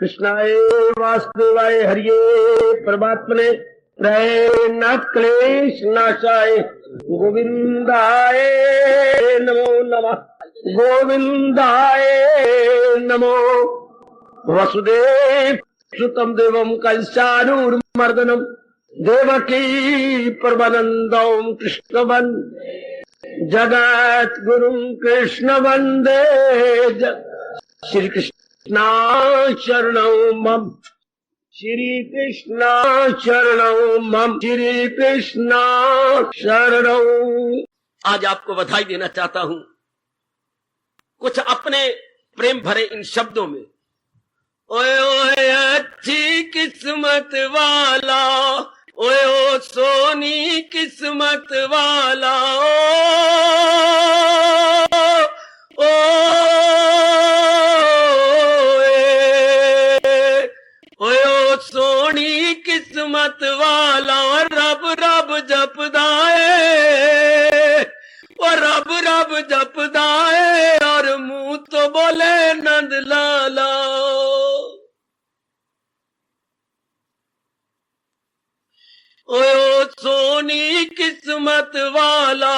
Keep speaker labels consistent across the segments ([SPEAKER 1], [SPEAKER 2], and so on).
[SPEAKER 1] कृष्णाय वासुदेवाय हरिये परमात्मने नाथ क्लेश नाशाय गोविंदाय नमो नमः। गोविंदाय नमो। वसुदेव सुतम देवम कंसानूरमर्दनम देवकी परमानंदम कृष्ण जगत गुरु कृष्ण वंदे श्री कृष्णा शरणं मम। श्री कृष्णा शरणं मम। श्री कृष्णा शरणं।
[SPEAKER 2] आज आपको बधाई देना चाहता हूं कुछ अपने प्रेम भरे इन शब्दों में। ओए ओए अच्छी किस्मत वाला, ओए ओ सोनी किस्मत वाला, ओ ओए ओ सोनी किस्मत वाला। रब रब जपदाए, और रब रब जपदाए और मुंह तो बोले नंद लाला। ओए ओ सोनी किस्मत वाला,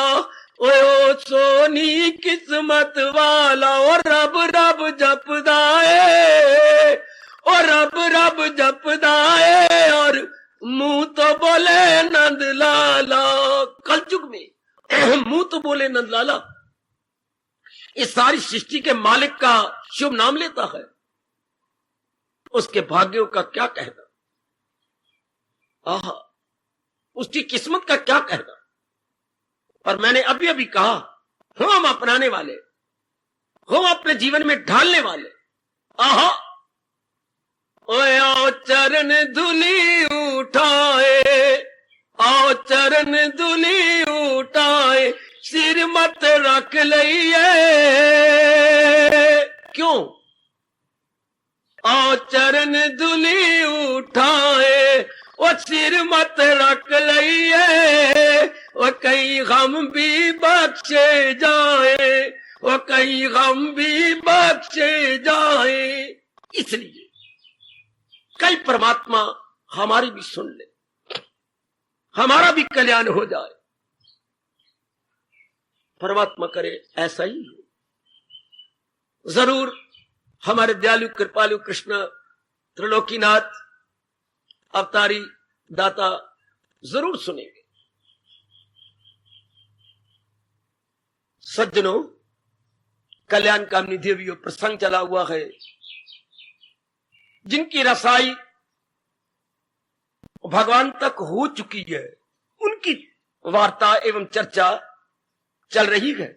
[SPEAKER 2] ओए ओ सोनी किस्मत वाला। और रब रब जपदाए, और रब रब जपदाए और मुंह तो बोले नंद लाला। कलयुग में मुंह तो बोले नंद लाला इस सारी सृष्टि के मालिक का शुभ नाम लेता है, उसके भाग्यों का क्या कहना, आहा उसकी किस्मत का क्या कहना। पर मैंने अभी अभी कहा, हम अपनाने वाले, हम अपने जीवन में ढालने वाले। आहा ओए आओ चरण धुली उठाए, आओ चरण धुली उठाए, सिर मत रख लइए। क्यों? आओ चरण धुली उठाए, वो सिर मत रख लइए। वो कई गम भी बख्शे जाए, वो कई गम भी बख्शे जाए। इसलिए कई परमात्मा हमारी भी सुन ले, हमारा भी कल्याण हो जाए। परमात्मा करे ऐसा ही हो। जरूर हमारे दयालु कृपालु कृष्ण त्रिलोकीनाथ अवतारी दाता जरूर सुनेंगे। सज्जनों, कल्याण कामनी देवियों, प्रसंग चला हुआ है जिनकी रसाई भगवान तक हो चुकी है, उनकी वार्ता एवं चर्चा चल रही है।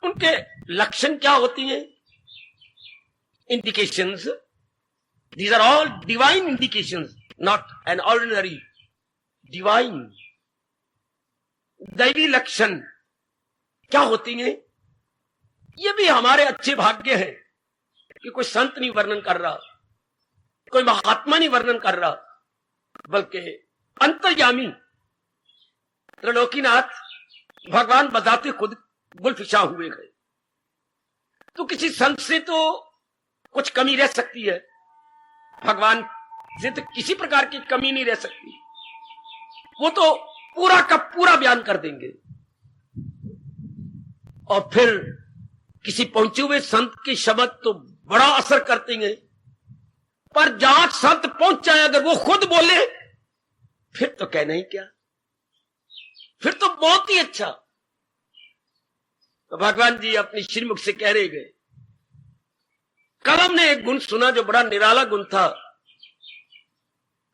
[SPEAKER 2] उनके लक्षण क्या होती हैं? Indications, these are all divine indications, not an ordinary, divine। दैवी लक्षण क्या होती हैं? ये भी हमारे अच्छे भाग्य है कि कोई संत नहीं वर्णन कर रहा, कोई महात्मा नहीं वर्णन कर रहा, बल्कि अंतर्यामी त्रिलोकीनाथ भगवान बजाते खुद गुलफिशा हुए गए। तो किसी संत से तो कुछ कमी रह सकती है, भगवान से तो किसी प्रकार की कमी नहीं रह सकती। वो तो पूरा का पूरा बयान कर देंगे। और फिर किसी पहुंचे हुए संत के शब्द तो बड़ा असर करते हैं, पर जहां संत पहुंच जाए अगर वो खुद बोले फिर तो कहना ही क्या, फिर तो बहुत ही अच्छा। तो भगवान जी अपनी श्रीमुख से कह रहे गए। कल हमने एक गुण सुना जो बड़ा निराला गुण था।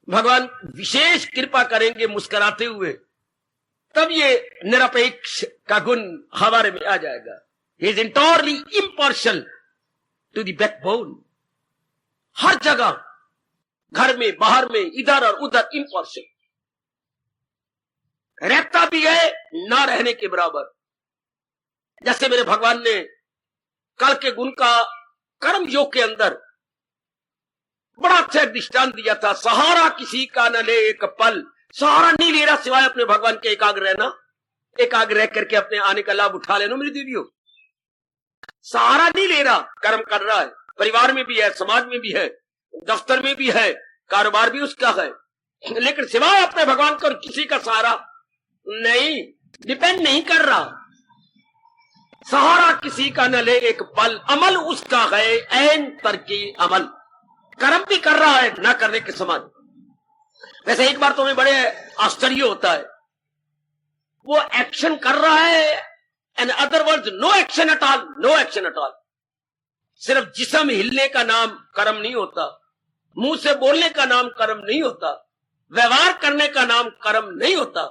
[SPEAKER 2] भगवान विशेष कृपा करेंगे मुस्कुराते हुए, तब ये निरपेक्ष का गुण हमारे में आ जाएगा। He is entirely impartial to the backbone. हर जगह, घर में, बाहर में, इधर और उधर इम्पार्शियल, रहता भी है ना रहने के बराबर। जैसे मेरे भगवान ने कल के गुण का कर्म योग के अंदर बड़ा अच्छा दृष्टांत दिया था। सहारा किसी का न ले एक पल, सहारा नहीं ले रहा सिवाय अपने भगवान के एकाग्र रहना, एकाग्र रह करके अपने आने का लाभ उठा लेना। मेरी देवियों, सहारा नहीं ले रहा, कर्म कर रहा है, परिवार में भी है, समाज में भी है, दफ्तर में भी है, कारोबार भी उसका है, लेकिन सिवाय अपने भगवान को किसी का सहारा नहीं, डिपेंड नहीं कर रहा। सहारा किसी का न ले एक पल, अमल उसका है ऐन तरकी अमल। कर्म भी कर रहा है ना करने के समान। वैसे एक बार तो हमें बड़े आश्चर्य होता है, वो एक्शन कर रहा है, in other words no action at all, no action at all. सिर्फ जिस्म हिलने का नाम कर्म नहीं होता, मुंह से बोलने का नाम कर्म नहीं होता, व्यवहार करने का नाम कर्म नहीं होता,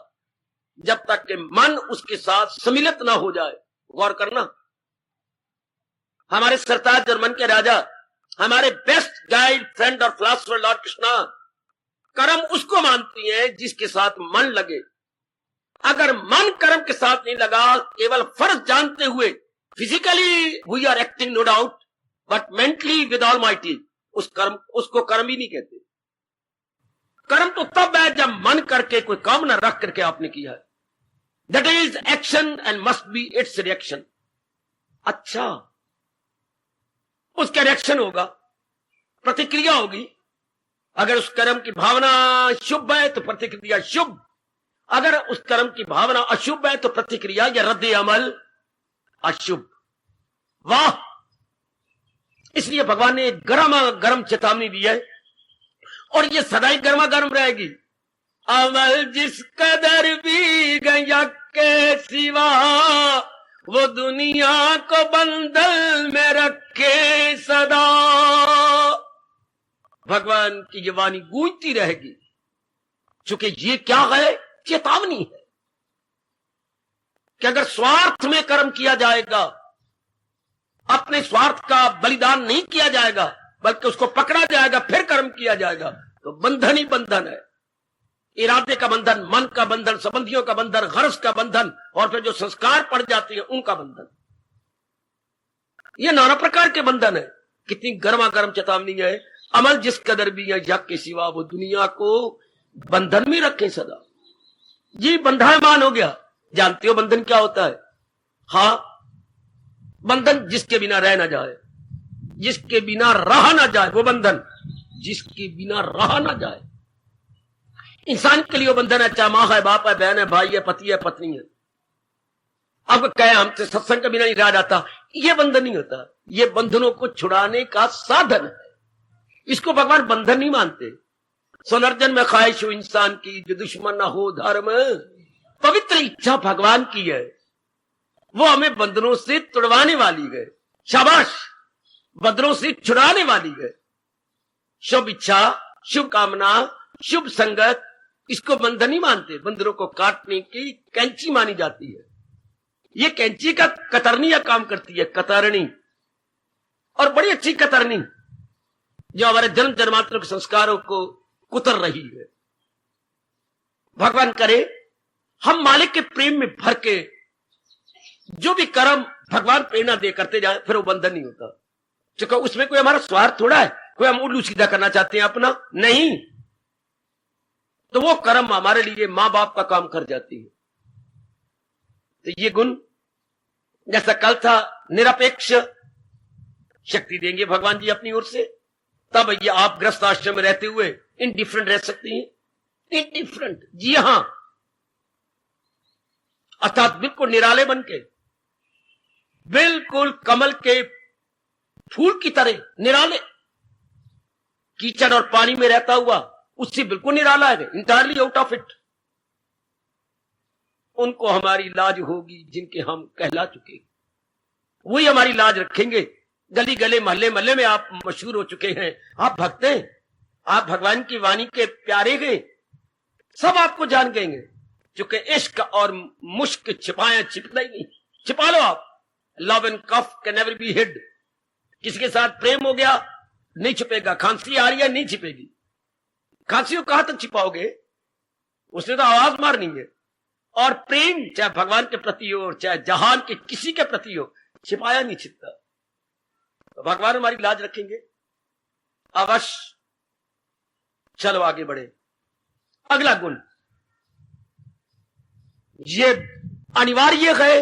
[SPEAKER 2] जब तक कि मन उसके साथ सम्मिलित ना हो जाए। गौर करना, हमारे सरताज और मन के राजा, हमारे बेस्ट गाइड, फ्रेंड और फिलोसोफर लॉर्ड कृष्णा, कर्म उसको मानती हैं जिसके साथ मन लगे। अगर मन कर्म के साथ नहीं लगा, केवल फर्ज जानते हुए, physically we are acting no doubt, but mentally with almighty, उसको कर्म ही नहीं कहते। कर्म तो तब है जब मन करके कोई काम ना रख करके आपने किया है। That is action and must be it's reaction. अच्छा, उसका रिएक्शन होगा, प्रतिक्रिया होगी। अगर उस कर्म की भावना शुभ है तो प्रतिक्रिया शुभ, अगर उस कर्म की भावना अशुभ है तो प्रतिक्रिया या रद्द अमल अशुभ। वाह! इसलिए भगवान ने गर्मा गर्म चेतावनी दी है, और ये सदा गर्मा गर्म रहेगी। अमल जिस कदर भी गया के सिवा, वो दुनिया को बंधन में रखे सदा। भगवान की ये वाणी गूंजती रहेगी, क्योंकि ये क्या है? चेतावनी है कि अगर स्वार्थ में कर्म किया जाएगा, अपने स्वार्थ का बलिदान नहीं किया जाएगा, बल्कि उसको पकड़ा जाएगा, फिर कर्म किया जाएगा, तो बंधन ही बंधन है। इरादे का बंधन, मन का बंधन, संबंधियों का बंधन, गर्ज का बंधन, और फिर जो संस्कार पड़ जाते हैं उनका बंधन। ये नाना प्रकार के बंधन है। कितनी गर्मा गर्म चेतावनी है। अमल जिस कदर भी है यज्ञ के सिवा, वो दुनिया को बंधन में रखे सदा। ये बंधायमान हो गया। जानते हो बंधन क्या होता है? हाँ, बंधन जिसके बिना रह ना जाए, जिसके बिना रहा ना जाए, वो बंधन जिसके बिना रहा ना जाए। इंसान के लिए वो बंधन है, चाहे माँ है, बाप है, बहन है, भाई है, पति है, पत्नी है। अब कहे हमसे सत्संग के बिना नहीं रहा जाता, ये बंधन नहीं होता। ये बंधनों को छुड़ाने का साधन है। इसको भगवान बंधन नहीं मानते। सुनर्जन में ख्वाहिश हो इंसान की, जो दुश्मन ना हो धर्म। पवित्र इच्छा भगवान की है, वो हमें बंधनों से तुड़वाने वाली है। शाबाश, बंधनों से छुड़ाने वाली है। शुभ इच्छा, शुभ कामना, शुभ संगत, इसको बंधन नहीं मानते। बंधनों को काटने की कैंची मानी जाती है। ये कैंची का कतरनी काम करती है, कतरनी, और बड़ी अच्छी कतरनी, जो हमारे जन्म जन्मांतर के संस्कारों को कुतर रही है। भगवान करे हम मालिक के प्रेम में भर के जो भी कर्म भगवान प्रेरणा दे करते जाए, फिर वो बंधन नहीं होता। क्योंकि उसमें कोई हमारा स्वार्थ थोड़ा है, कोई हम उल्लू सीधा करना चाहते हैं अपना, नहीं। तो वो कर्म हमारे लिए मां बाप का काम कर जाती है। तो ये गुण, जैसा कल था, निरपेक्ष शक्ति देंगे भगवान जी अपनी ओर से, तब ये आप ग्रस्त आश्रम में रहते हुए इनडिफरेंट रह सकती हैं। इनडिफरेंट, जी हां, अर्थात बिल्कुल निराले बन के, बिल्कुल कमल के फूल की तरह निराले। कीचड़ और पानी में रहता हुआ उससे बिल्कुल निराला है, इंटायरली आउट ऑफ इट। उनको हमारी लाज होगी जिनके हम कहला चुके, वही हमारी लाज रखेंगे। गली गले महल्ले महल्ले में आप मशहूर हो चुके हैं, आप भक्त हैं, आप भगवान की वाणी के प्यारे हैं, सब आपको जान गएंगे। क्योंकि इश्क और मुश्क छिपाए छिपता ही नहीं। छिपा लो आप। Love and cough can never be hid. किसी के साथ प्रेम हो गया, नहीं छिपेगा। खांसी आ रही है, नहीं छिपेगी। खांसी को कहां तक छिपाओगे? उसने तो आवाज मारनी है। और प्रेम चाहे भगवान के प्रति हो, चाहे जहान के किसी के प्रति हो, छिपाया नहीं छिपता। तो भगवान हमारी लाज रखेंगे अवश्य। चलो आगे बढ़े। अगला गुण, ये अनिवार्य है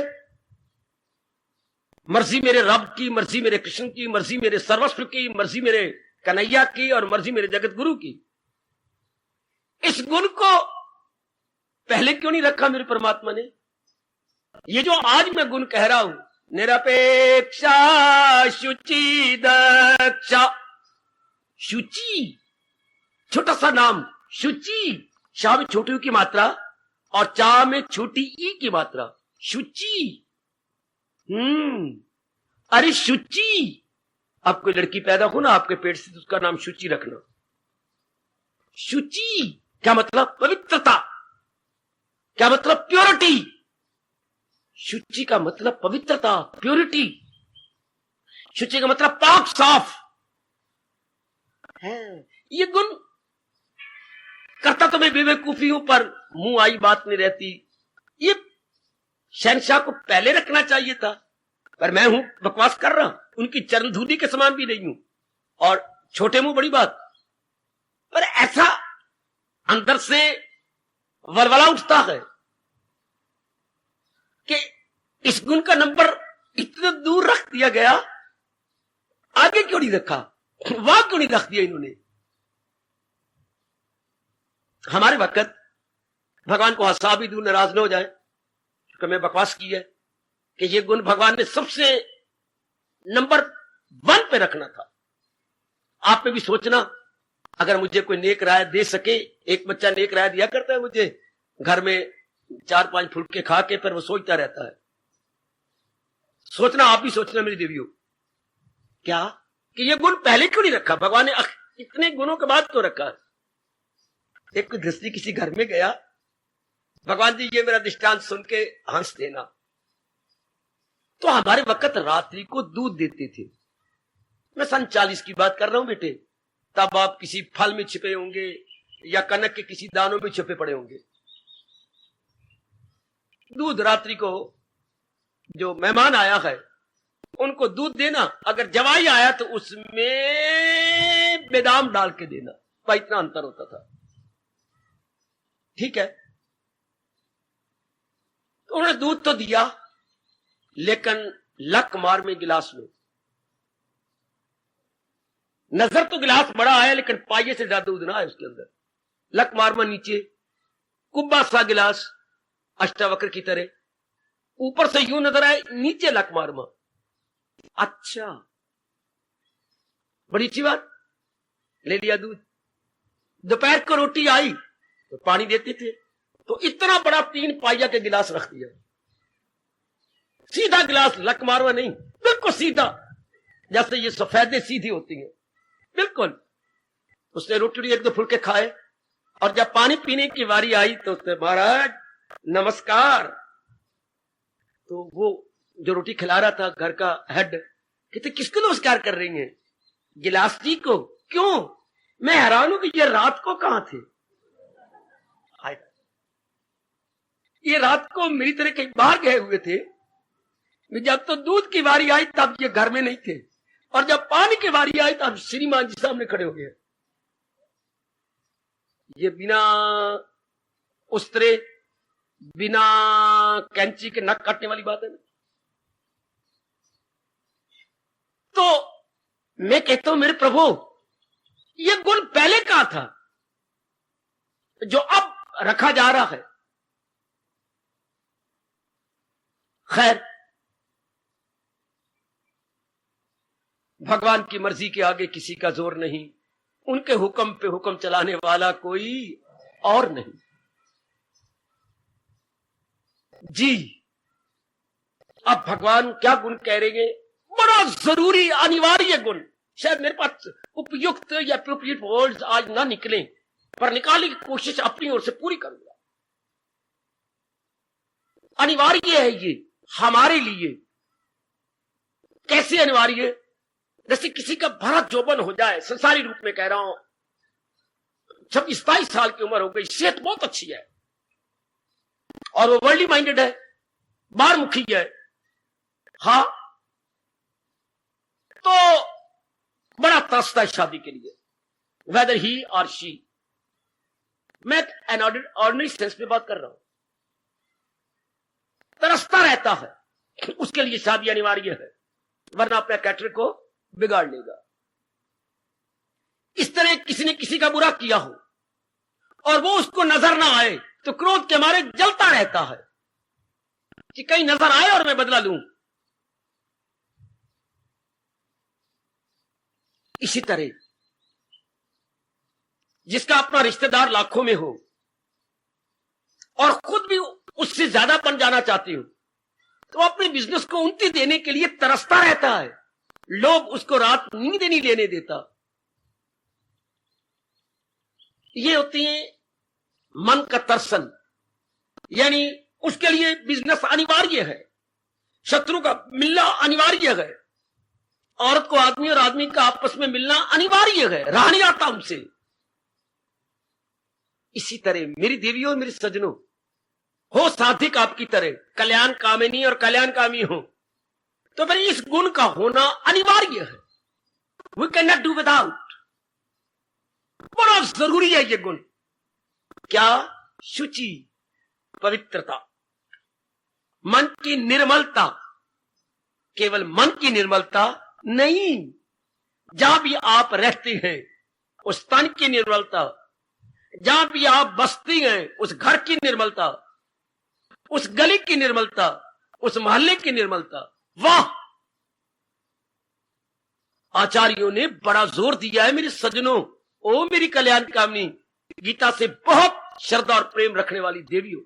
[SPEAKER 1] मर्जी मेरे रब की, मर्जी मेरे कृष्ण की, मर्जी मेरे सर्वस्व की, मर्जी मेरे कन्हैया की और मर्जी मेरे जगत गुरु की। इस गुण को पहले क्यों नहीं रखा मेरे परमात्मा ने? ये जो आज मैं गुण कह रहा हूं, निरपेक्षा शुचि दक्षा, शुचि छोटा सा नाम, शुचि, शाह में छोटी की मात्रा और चा में छोटी ई की मात्रा, शुचि। अरे शुचि, अब कोई लड़की पैदा हो ना आपके पेट से तो उसका नाम शुचि रखना। शुचि क्या मतलब? पवित्रता। क्या मतलब? प्योरिटी। शुचि का मतलब पवित्रता, प्योरिटी। शुचि का मतलब पाक साफ है। ये गुण करता तो मैं बेवकूफी हूं, पर मुंह आई बात नहीं रहती। ये शहनशाह को पहले रखना चाहिए था, पर मैं हूं बकवास कर रहा, उनकी चरण धूली के समान भी नहीं हूं, और छोटे मुंह बड़ी बात। पर ऐसा अंदर से वलवला उठता है कि इस गुण का नंबर इतना दूर रख दिया गया, आगे क्यों नहीं रखा, वहां क्यों नहीं रख दिया इन्होंने। हमारे वक्त भगवान को हंसा भी दूर, नाराज न हो जाए क्योंकि मैं बकवास की है कि ये गुण भगवान ने सबसे नंबर 1 पे रखना था। आप पे भी सोचना, अगर मुझे कोई नेक राय दे सके, एक बच्चा नेक राय दिया करता है मुझे घर में 4-5 फुलके खा के, पर वो सोचता रहता है। सोचना, आप भी सोचना मेरी देवियों, क्या कि ये गुण पहले क्यों नहीं रखा भगवान ने? इतने गुणों के बाद तो रखा। एक गृहस्थी किसी घर में गया, भगवान जी ये मेरा दृष्टांत सुन के हंस देना। तो हमारे वक्त रात्रि को दूध देते थे, मैं सन 40 की बात कर रहा हूं बेटे, तब आप किसी फल में छिपे होंगे या कनक के किसी दानों में छिपे पड़े होंगे। दूध रात्रि को जो मेहमान आया है उनको दूध देना, अगर जवाई आया तो उसमें बादाम डाल के देना, भाई इतना अंतर होता था। ठीक है, तो उन्होंने दूध तो दिया, लेकिन लक मार में गिलास में, नजर तो गिलास बड़ा आया लेकिन पाइये से ज्यादा दूध ना है उसके अंदर। लक मार में नीचे कुब्बा सा गिलास अष्टावक्र की तरह, ऊपर से यूं नजर आए, नीचे लक मार में। अच्छा, बड़ी अच्छी बात, ले लिया दूध। दोपहर को रोटी आई तो पानी देते थे, तो इतना बड़ा 3 पाइया के गिलास रख दिया, सीधा गिलास, लक मारवा नहीं, बिल्कुल सीधा, जैसे ये सफेदे सीधी होती हैं, बिल्कुल। उसने रोटी 1-2 फुलके खाए, और जब पानी पीने की बारी आई तो उसने, महाराज नमस्कार। तो वो जो रोटी खिला रहा था घर का हेड, कहते किसको नमस्कार कर रही हैं? गिलास जी को। क्यों? मैं हैरान हूं कि ये रात को कहां थे। ये रात को मेरी तरह कहीं बाहर गए हुए थे, जब तो दूध की बारी आई तब ये घर में नहीं थे, और जब पानी की बारी आई तब श्रीमान जी सामने खड़े हो गए। ये बिना उस्तरे, बिना कैंची के नख काटने वाली बात है ना। तो मैं कहता हूं मेरे प्रभु, ये गुण पहले कहां था जो अब रखा जा रहा है? खैर, भगवान की मर्जी के आगे किसी का जोर नहीं, उनके हुक्म पे हुक्म चलाने वाला कोई और नहीं। जी, अब भगवान क्या गुण कह रहे हैं? बड़ा जरूरी अनिवार्य गुण, शायद मेरे पास उपयुक्त या एप्रोप्रिएट वर्ड्स आज ना निकले, पर निकालने की कोशिश अपनी ओर से पूरी करूंगा। अनिवार्य है ये हमारे लिए। कैसे अनिवार्य? जैसे किसी का भरा जोबन हो जाए, संसारी रूप में कह रहा हूं, 26-27 साल की उम्र हो गई, सेहत बहुत अच्छी है और वो वर्ल्डली माइंडेड है, बाहर मुखी है, हाँ, तो बड़ा तरसता है शादी के लिए, वेदर ही और शी। मैं ऑर्डिनरी सेंस में बात कर रहा हूं, तरसता रहता है, उसके लिए शादी अनिवार्य है। वरना अपने कैरेक्टर को बिगाड़ लेगा। इस तरह किसी ने किसी का बुरा किया हो और वो उसको नजर ना आए तो क्रोध के मारे जलता रहता है कि कहीं नजर आए और मैं बदला लूं। इसी तरह जिसका अपना रिश्तेदार लाखों में हो और खुद भी उससे ज्यादा बन जाना चाहती हो तो अपने बिजनेस को उन्नति देने के लिए तरसता रहता है, लोग उसको रात नींद नहीं लेने देता। ये होती है मन का तरसन, यानी उसके लिए बिजनेस अनिवार्य है, शत्रु का मिलना अनिवार्य है, औरत को आदमी और आदमी का आपस में मिलना अनिवार्य है, रहा नहीं आता उनसे। इसी तरह मेरी देवियों और मेरे सज्जनों, हो साधिक आपकी तरह कल्याण कामिनी और कल्याणकामी हो तो फिर इस गुण का होना अनिवार्य है। We can not do without. बड़ा जरूरी है ये गुण। क्या? शुचि, पवित्रता, मन की निर्मलता। केवल मन की निर्मलता नहीं, जहां भी आप रहते हैं उस तन की निर्मलता, जहां भी आप बसती हैं उस घर की निर्मलता, उस गली की निर्मलता, उस मोहल्ले की निर्मलता। वाह! आचार्यों ने बड़ा जोर दिया है मेरे सज्जनों, ओ मेरी कल्याण कामनी, गीता से बहुत श्रद्धा और प्रेम रखने वाली देवियों,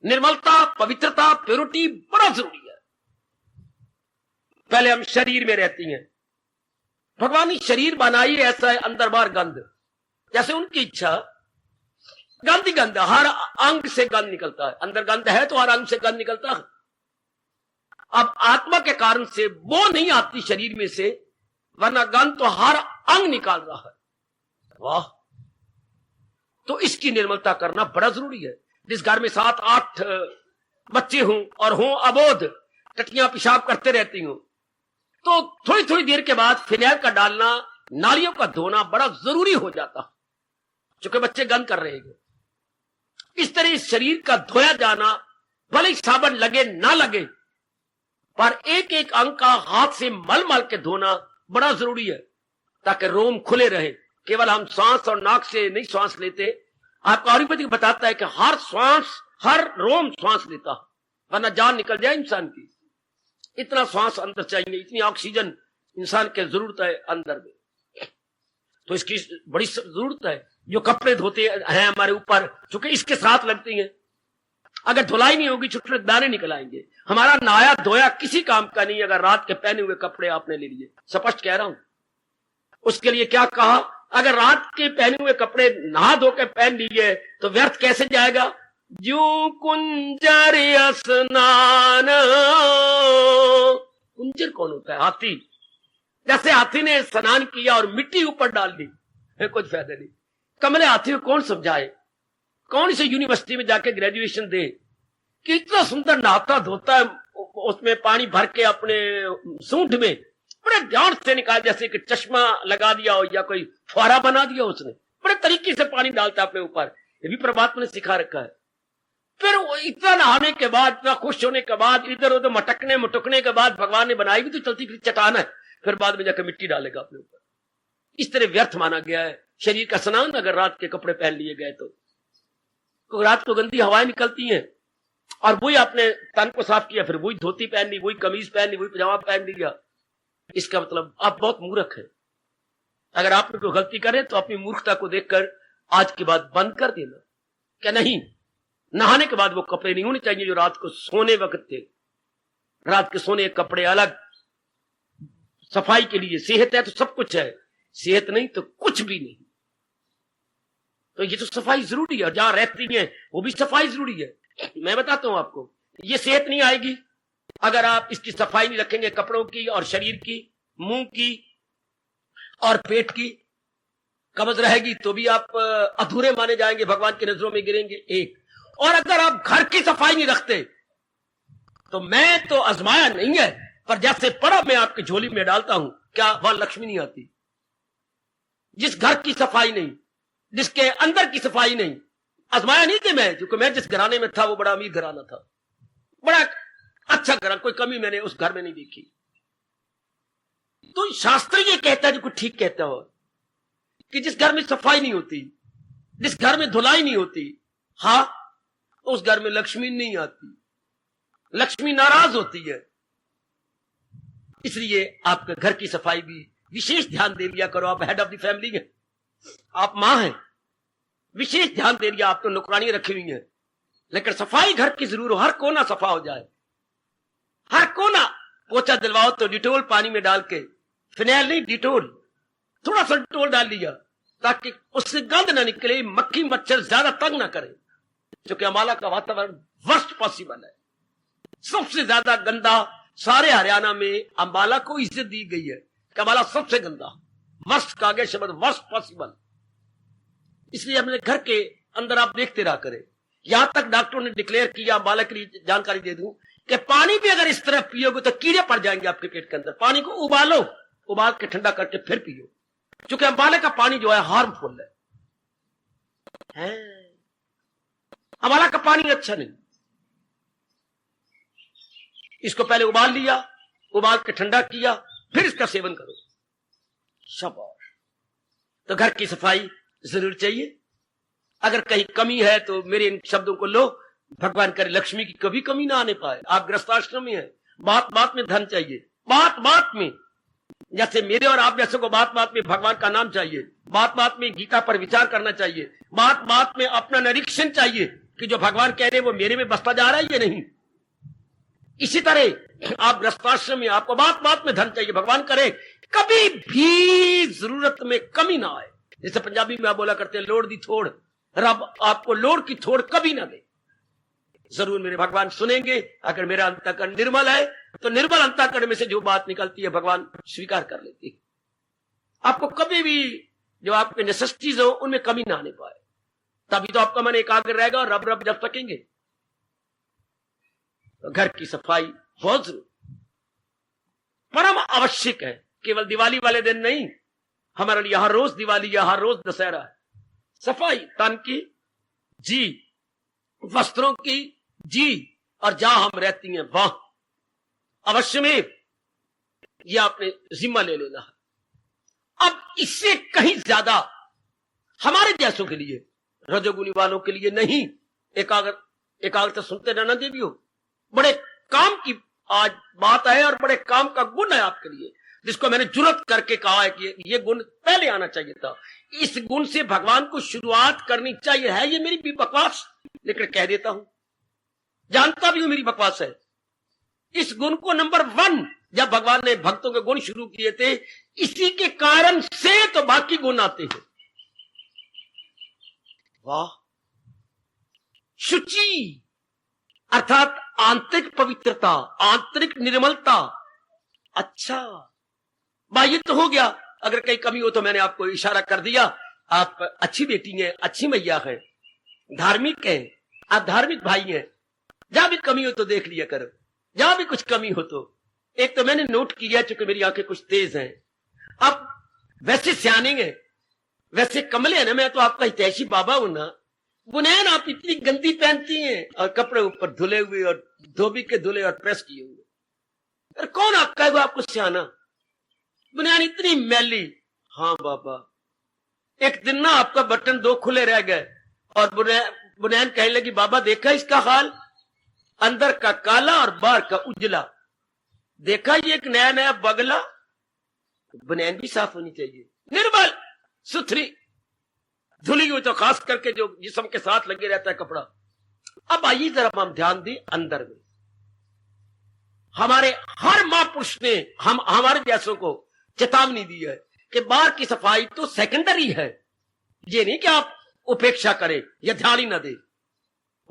[SPEAKER 1] निर्मलता, पवित्रता, प्योरिटी बड़ा जरूरी है। पहले हम शरीर में रहती हैं, भगवान ने शरीर बनाई ऐसा है अंदर बाहर गंध, जैसे उनकी इच्छा। गंध ही गंध, हर अंग से गंध निकलता है, अंदर गंध है तो हर अंग से गंध निकलता है। अब आत्मा के कारण से वो नहीं आती शरीर में से, वरना गंध तो हर अंग निकाल रहा है। वाह! तो इसकी निर्मलता करना बड़ा जरूरी है। जिस घर में 7-8 बच्चे हों और हों अबोध, टटियां पेशाब करते रहती हों, तो थोड़ी थोड़ी देर के बाद फिनाइल का डालना, नालियों का धोना बड़ा जरूरी हो जाता है, चूंकि बच्चे गंद कर रहे हैं। इस तरह इस शरीर का धोया जाना, भले ही साबुन लगे ना लगे, पर एक एक अंग का हाथ से मल मल के धोना बड़ा जरूरी है, ताकि रोम खुले रहे। केवल हम सांस और नाक से नहीं सांस लेते, आपका आयुर्वेदिक बताता है कि हर सांस, हर रोम सांस लेता, वरना जान निकल जाए इंसान की। इतना सांस अंदर चाहिए, इतनी ऑक्सीजन इंसान की जरूरत है अंदर में, तो इसकी बड़ी जरूरत है। जो कपड़े धोते हैं हमारे ऊपर, चूंकि इसके साथ लगती हैं, अगर धुलाई नहीं होगी छोटे छोटे दाने निकल आएंगे। हमारा नहाया धोया किसी काम का नहीं अगर रात के पहने हुए कपड़े आपने ले लिए, स्पष्ट कह रहा हूं। उसके लिए क्या कहा? अगर रात के पहने हुए कपड़े नहा धो के पहन लिए तो व्यर्थ कैसे जाएगा? जू कुंजर स्नान। कुंजर कौन होता है? हाथी। जैसे हाथी ने स्नान किया और मिट्टी ऊपर डाल दी, कुछ फायदा नहीं। कमले हाथी को कौन समझाए? कौन से यूनिवर्सिटी में जाके ग्रेजुएशन दे कि इतना सुंदर नहाता धोता है, उसमें पानी भर के अपने सूंठ में बड़े ध्यान से निकाल, जैसे कि चश्मा लगा दिया हो या कोई फुहारा बना दिया उसने, बड़े तरीके से पानी डालता है अपने ऊपर। ये भी परमात्मा ने सिखा रखा है। फिर इतना नहाने के बाद, इतना खुश होने के बाद, इधर उधर मटकने मुटकने के बाद, भगवान ने बनाई भी तो चलती फिर चट्टान है, फिर बाद में जाकर मिट्टी डालेगा अपने ऊपर। इस तरह व्यर्थ माना गया है शरीर का स्नान अगर रात के कपड़े पहन लिए गए तो रात को गंदी हवाएं निकलती हैं और वही आपने तन को साफ किया, फिर वही धोती पहन ली, वही कमीज पहन ली, वही पजामा पहन लिया। इसका मतलब आप बहुत मूर्ख हैं। अगर आप कोई गलती करें तो अपनी मूर्खता को देखकर आज के बाद बंद कर देना। क्या नहीं, नहाने के बाद वो कपड़े नहीं होने चाहिए जो रात को सोने वक्त थे। रात के सोने के कपड़े अलग, सफाई के लिए। सेहत है तो सब कुछ है, सेहत नहीं तो कुछ भी नहीं। तो ये तो सफाई जरूरी है, जहां रहती है वो भी सफाई जरूरी है। मैं बताता हूं आपको, ये सेहत नहीं आएगी अगर आप इसकी सफाई नहीं रखेंगे, कपड़ों की और शरीर की, मुंह की और पेट की। कब्ज रहेगी तो भी आप अधूरे माने जाएंगे, भगवान की नजरों में गिरेंगे। एक और अगर आप घर की सफाई नहीं रखते तो मैं तो आजमाया नहीं है, पर जैसे पड़ा मैं आपकी झोली में डालता हूं, क्या वहां लक्ष्मी नहीं आती? जिस घर की सफाई नहीं, जिसके अंदर की सफाई नहीं, आजमाया नहीं थे मैं, क्योंकि मैं जिस घराने में था वो बड़ा अमीर घराना था, बड़ा अच्छा घर, कोई कमी मैंने उस घर में नहीं देखी। तो शास्त्र ये कहता है, जो कुछ ठीक कहता हो, कि जिस घर में सफाई नहीं होती, जिस घर में धुलाई नहीं होती, हाँ, उस घर में लक्ष्मी नहीं आती, लक्ष्मी नाराज होती है। इसलिए आपके घर की सफाई भी विशेष ध्यान दे लिया करो। आप हेड ऑफ द फैमिली हैं, आप मां हैं, विशेष ध्यान दे लिया। आप तो नौकरानियां रखी हुई हैं, लेकिन सफाई घर की जरूर हो, हर कोना सफा हो जाए, हर कोना। पोछा दिलवाओ तो डिटोल पानी में डाल के, फिनाइल नहीं, डिटोल, थोड़ा सा डिटोल डाल लिया ताकि उससे गंध ना निकले, मक्खी मच्छर ज्यादा तंग ना करे। क्योंकि अम्बाला का वातावरण वर्स्ट पॉसिबल है, सबसे ज्यादा गंदा। सारे हरियाणा में अम्बाला को इज्जत दी गई है कि अम्बाला सबसे गंदा, वर्स्ट का आगे शब्द वर्स्ट पॉसिबल। इसलिए अपने घर के अंदर आप देखते रहा करें। यहां तक डॉक्टरों ने डिक्लेयर किया, अम्बाला के लिए जानकारी दे दूं, कि पानी भी अगर इस तरह पियोगे तो कीड़े पड़ जाएंगे आपके पेट के अंदर। पानी को उबालो, उबाल के ठंडा करके फिर पियो, क्योंकि अम्बाले का पानी जो है हार्मफुल है। अम्बाला का पानी अच्छा नहीं। इसको पहले उबाल लिया, उबाल के ठंडा किया, फिर इसका सेवन करो, शाबाश। तो घर की सफाई जरूर चाहिए। अगर कहीं कमी है तो मेरे इन शब्दों को लो, भगवान करे लक्ष्मी की कभी कमी ना आने पाए। आप गृहस्थाश्रम में हैं, बात बात में धन चाहिए, बात बात में, जैसे मेरे और आप जैसे को बात बात में भगवान का नाम चाहिए, बात बात में गीता पर विचार करना चाहिए, बात बात में अपना निरीक्षण चाहिए कि जो भगवान कह रहे हैं वो मेरे में बसता जा रहा है या नहीं। इसी तरह आप गृहस्थाश्रम में, आपको बात बात में धन चाहिए। भगवान करे कभी भी जरूरत में कमी ना आए। जैसे पंजाबी में आप बोला करते हैं, लोड़ दी थोड़, रब आपको लोड़ की थोड़ कभी ना दे। जरूर मेरे भगवान सुनेंगे। अगर मेरा अंतःकरण निर्मल है तो निर्मल अंतःकरण में से जो बात निकलती है भगवान स्वीकार कर लेते हैं। आपको कभी भी जो आपके नेसेसिटीज हो उनमें कमी ना आने पाए, तभी तो आपका मन एकाग्र रहेगा और रब रब जप सकेंगे। तो घर की सफाई बहुत जरूरी, परम आवश्यक है। केवल दिवाली वाले दिन नहीं, हमारे लिए हर रोज दिवाली या हर रोज दशहरा है। सफाई तन की जी, वस्त्रों की जी, और जहां हम रहती हैं वहां अवश्य में ये आपने जिम्मा ले लेना है। अब इससे कहीं ज्यादा हमारे जैसों के लिए, रजोगुनी वालों के लिए नहीं। एकाग्रता सुनते रहना देवी हो, बड़े काम की आज बात है और बड़े काम का गुण है आपके लिए, जिसको मैंने जुर्रत करके कहा है कि ये गुण पहले आना चाहिए था। इस गुण से भगवान को शुरुआत करनी चाहिए। है ये मेरी भी बकवास, लेकिन कह देता हूं, जानता भी हूं मेरी बकवास है। इस गुण को नंबर 1 जब भगवान ने भक्तों के गुण शुरू किए थे, इसी के कारण से तो बाकी गुण आते हैं। वाह, शुचि अर्थात आंतरिक पवित्रता, आंतरिक निर्मलता। अच्छा, बाह्य तो हो गया, अगर कहीं कमी हो तो मैंने आपको इशारा कर दिया। आप अच्छी बेटी हैं, अच्छी मैया हैं, धार्मिक हैं, आप धार्मिक भाई हैं। जहां भी कमी हो तो देख लिया करो, जहां भी कुछ कमी हो तो। एक तो मैंने नोट किया, चूंकि मेरी आंखें कुछ तेज हैं, आप वैसे सियाने हैं, वैसे कमले हैं ना, मैं तो आपका हितैषी बाबा हूं ना। बुनैन आप इतनी गंदी पहनती हैं और कपड़े ऊपर धुले हुए और धोबी के धुले और प्रेस किए हुए। अरे कौन आपका है वो आपको सियाना? बुनैन इतनी मैली। हाँ बाबा, एक दिन ना आपका बटन 2 खुले रह गए और बुनैन कहने लगी, बाबा देखा इसका हाल, अंदर का काला और बाहर का उजला, देखा ये एक नया नया बगला। बुनैन भी साफ होनी चाहिए, निर्मल सुथरी, धुली हुई तो खास करके जो जिस्म के साथ लगे रहता है कपड़ा। अब आइए जरा हम ध्यान दें अंदर में। हमारे हर महापुरुष ने हमारे जैसों को चेतावनी दी है कि बाहर की सफाई तो सेकेंडरी है। ये नहीं कि आप उपेक्षा करें या ध्यान ही ना दे,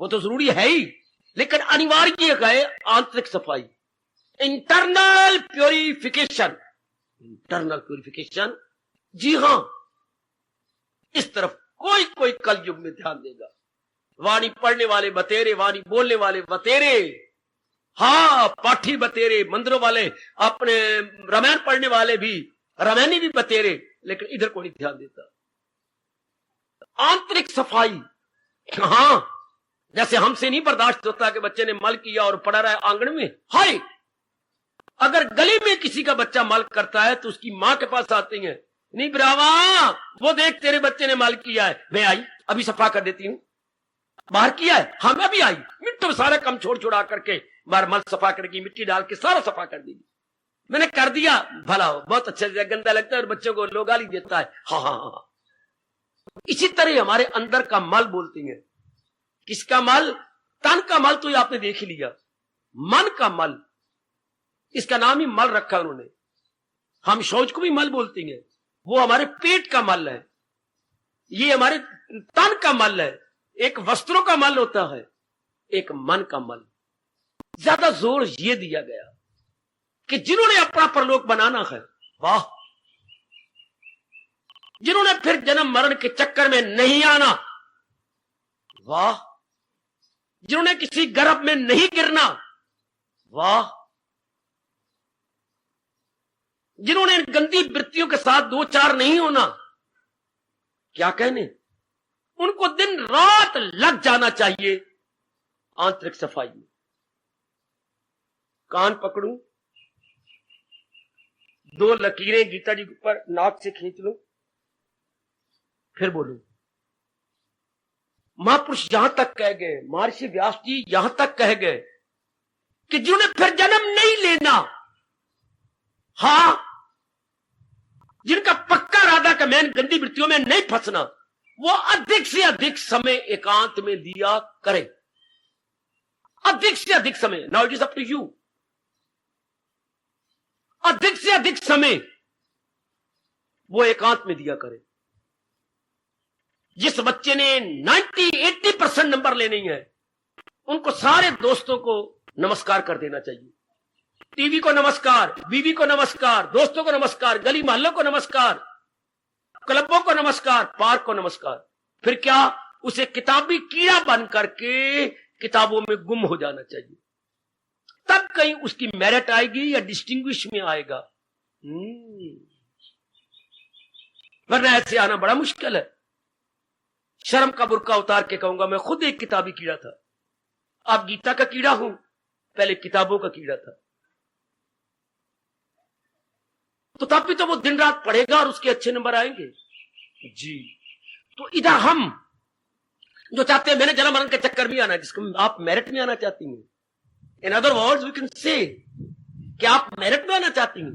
[SPEAKER 1] वो तो जरूरी है ही, लेकिन अनिवार्य है आंतरिक सफाई, इंटरनल प्योरिफिकेशन। इंटरनल प्योरिफिकेशन, जी हां, इस तरफ कोई कोई कल युग में ध्यान देगा। वाणी पढ़ने वाले बतेरे, वाणी बोलने वाले बतेरे, हाँ पाठी बतेरे, मंदिरों वाले, अपने रामायण पढ़ने वाले भी, रामायणी भी बतेरे, लेकिन इधर कोई ध्यान देता। आंतरिक सफाई, हाँ जैसे हमसे नहीं बर्दाश्त होता कि बच्चे ने मल किया और पड़ा रहा है आंगन में। हाय, अगर गली में किसी का बच्चा मल करता है तो उसकी मां के पास आती है, नहीं ब्रावा वो देख तेरे बच्चे ने मल किया है, मैं आई अभी सफा कर देती हूँ। बाहर किया है, हाँ मैं भी आई, मिट्टी सारा कम छोड़ छुड़ा करके बाहर मल सफा करके मिट्टी डाल के सारा सफा कर दी। मैंने कर दिया, भला हो, बहुत अच्छा से गंदा लगता है और बच्चों को लोग गाली देता है। हाँ हाँ हाँ, इसी तरह हमारे अंदर का मल बोलती है। किसका मल? तन का मल तो ये आपने देख ही लिया। मन का मल, इसका नाम ही मल रखा उन्होंने। हम शौच को भी मल बोलती हैं, वो हमारे पेट का मल है, ये हमारे तन का मल है। एक वस्त्रों का मल होता है, एक मन का मल। ज्यादा जोर ये दिया गया कि जिन्होंने अपना परलोक बनाना है, वाह, जिन्होंने फिर जन्म मरण के चक्कर में नहीं आना, वाह, जिन्होंने किसी गर्भ में नहीं गिरना, वाह, जिन्होंने गंदी वृत्तियों के साथ दो चार नहीं होना, क्या कहने, उनको दिन रात लग जाना चाहिए आंतरिक सफाई में। कान पकड़ूं, दो लकीरें गीता जी के ऊपर नाक से खींच लूं, फिर बोलूं। महापुरुष यहां तक कह गए, महर्षि व्यास जी यहां तक कह गए कि जिन्होंने फिर जन्म नहीं लेना, हां, जिनका पक्का इरादा कि मैं गंदी वृत्तियों में नहीं फंसना, वो अधिक से अधिक समय एकांत में दिया करें। अधिक से अधिक समय, now it is up to you. अधिक से अधिक समय वो एकांत में दिया करें। जिस बच्चे ने 90-80% नंबर लेने हैं, उनको सारे दोस्तों को नमस्कार कर देना चाहिए। टीवी को नमस्कार, बीवी को नमस्कार, दोस्तों को नमस्कार, गली मोहल्लों को नमस्कार, क्लबों को नमस्कार, पार्क को नमस्कार। फिर क्या, उसे किताबी कीड़ा बन करके किताबों में गुम हो जाना चाहिए, तब कहीं उसकी मेरिट आएगी या डिस्टिंग्विश में आएगा। वरना ऐसे आना बड़ा मुश्किल है। शर्म का बुर्का उतार के कहूंगा, मैं खुद एक किताबी कीड़ा था। आप गीता का कीड़ा हूं, पहले किताबों का कीड़ा था। तो तब भी तो वो दिन रात पढ़ेगा और उसके अच्छे नंबर आएंगे जी। तो इधर हम जो चाहते हैं मैंने जन्म मरण के चक्कर में आना, जिसको आप मेरिट में आना चाहती हैं, in other words we can say कि आप मेरिट में आना चाहती हैं,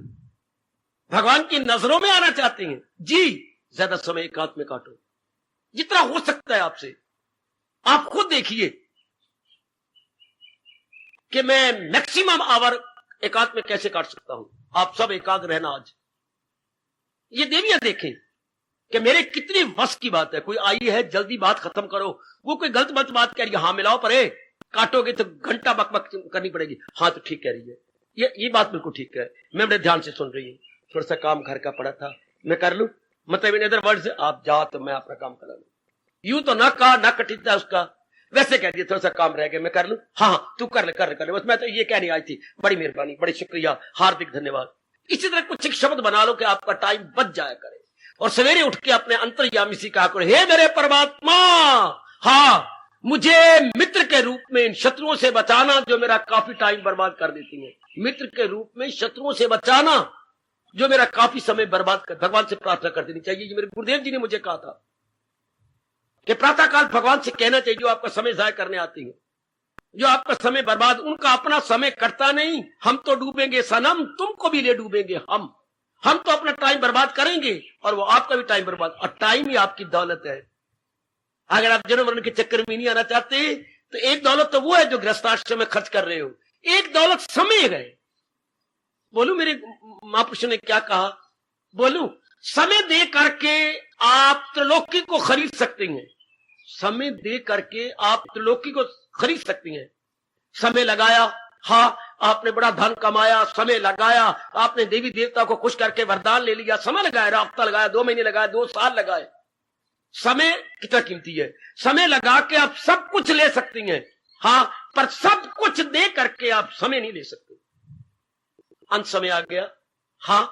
[SPEAKER 1] भगवान की नजरों में आना चाहती हैं जी, ज्यादा समय एकांत में काटो, जितना हो सकता है आपसे। आप खुद देखिए कि मैं मैक्सिमम आवर एकांत में कैसे काट सकता हूं। आप सब एकाग्र रहना। आज ये देवियां देखें कि मेरे कितनी वश की बात है। कोई आई है, जल्दी बात खत्म करो, वो कोई गलत मत बात कह रही है, हाँ मिलाओ परे, काटोगे तो घंटा बकबक करनी पड़ेगी। हाँ तो ठीक कह रही है, ये बात बिल्कुल ठीक है, मैं बड़े ध्यान से सुन रही हूँ। थोड़ा सा काम घर का पड़ा था, मैं कर लूं, मतलब इन अदर वर्ड्स आप जाओ तो मैं अपना काम करा लूं। यूं तो ना कहा ना कटिता उसका, वैसे कह दिया थोड़ा सा काम रह गया, मैं कर लूं। हाँ तू कर ले, बस मैं तो ये कहने आई थी। बड़ी मेहरबानी, बड़ी शुक्रिया, हार्दिक धन्यवाद। इसी तरह कुछ एक शब्द बना लो कि आपका टाइम बच जाया करे, और सवेरे उठ के अपने अंतर्यामी से कहा करो, हे मेरे परमात्मा, हाँ मुझे मित्र के रूप में इन शत्रुओं से बचाना जो मेरा काफी टाइम बर्बाद कर देती है। मित्र के रूप में शत्रुओं से बचाना जो मेरा काफी समय बर्बाद कर, भगवान से प्रार्थना कर देनी चाहिए। ये मेरे गुरुदेव जी ने मुझे कहा था कि प्रातःकाल भगवान से कहना चाहिए, जो आपका समय जाया करने आती है, जो आपका समय बर्बाद, उनका अपना समय कटता नहीं। हम तो डूबेंगे सनम, तुमको भी ले डूबेंगे हम तो अपना टाइम बर्बाद करेंगे और वो आपका भी टाइम बर्बाद। और टाइम ही आपकी दौलत है। अगर आप जन्म मरण के चक्कर में नहीं आना चाहते तो एक दौलत तो वो है जो गृहस्थाश्रम में खर्च कर रहे हो, एक दौलत समय है। बोलू मेरे महापुरुषों ने क्या कहा, बोलू, समय दे करके आप त्रिलोकी को खरीद सकते हैं। समय दे करके आप त्रिलोकी को खरीद सकती हैं। समय लगाया, हाँ आपने बड़ा धन कमाया, समय लगाया, आपने देवी देवता को खुश करके वरदान ले लिया, समय लगाया, राफ्ता लगाया, 2 महीने लगाए, 2 साल लगाए। समय कितना कीमती है। समय लगा के आप सब कुछ ले सकती हैं, हाँ, पर सब कुछ दे करके आप समय नहीं ले सकते। अंत समय आ गया, हाँ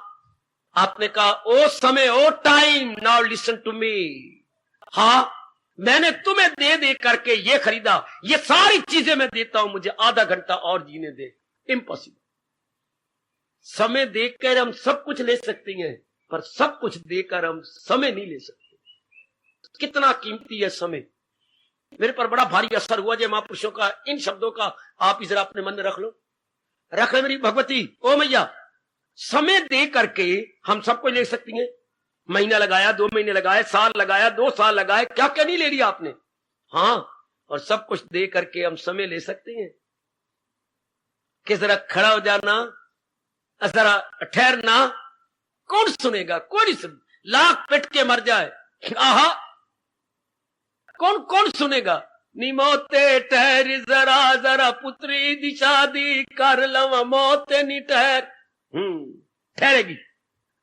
[SPEAKER 1] आपने कहा, ओ समय, O time, now listen to me, हाँ मैंने तुम्हें दे दे करके ये खरीदा, ये सारी चीजें मैं देता हूं, मुझे आधा घंटा और जीने दे। इम्पॉसिबल। समय देकर हम सब कुछ ले सकते हैं, पर सब कुछ देकर हम समय नहीं ले सकते। कितना कीमती है समय। मेरे पर बड़ा भारी असर हुआ जय महापुरुषों का, इन शब्दों का आप इधर अपने मन में रख लो। रख ले मेरी भगवती। ओ मैया, समय दे करके हम सब कुछ ले सकती हैं। महीना लगाया, 2 महीने लगाए, साल लगाया, 2 साल लगाए, क्या क्या नहीं ले लिया आपने। हाँ, और सब कुछ दे करके हम समय ले सकते हैं। कि जरा खड़ा हो जाना, जरा ठहरना, कौन सुनेगा? कोई नहीं सुन। लाख पिट के मर जाए, आहा, कौन कौन सुनेगा? निमोते ठहर जरा जरा पुत्री दी शादी कर लवा, मोते नी ठहर। ठहरेगी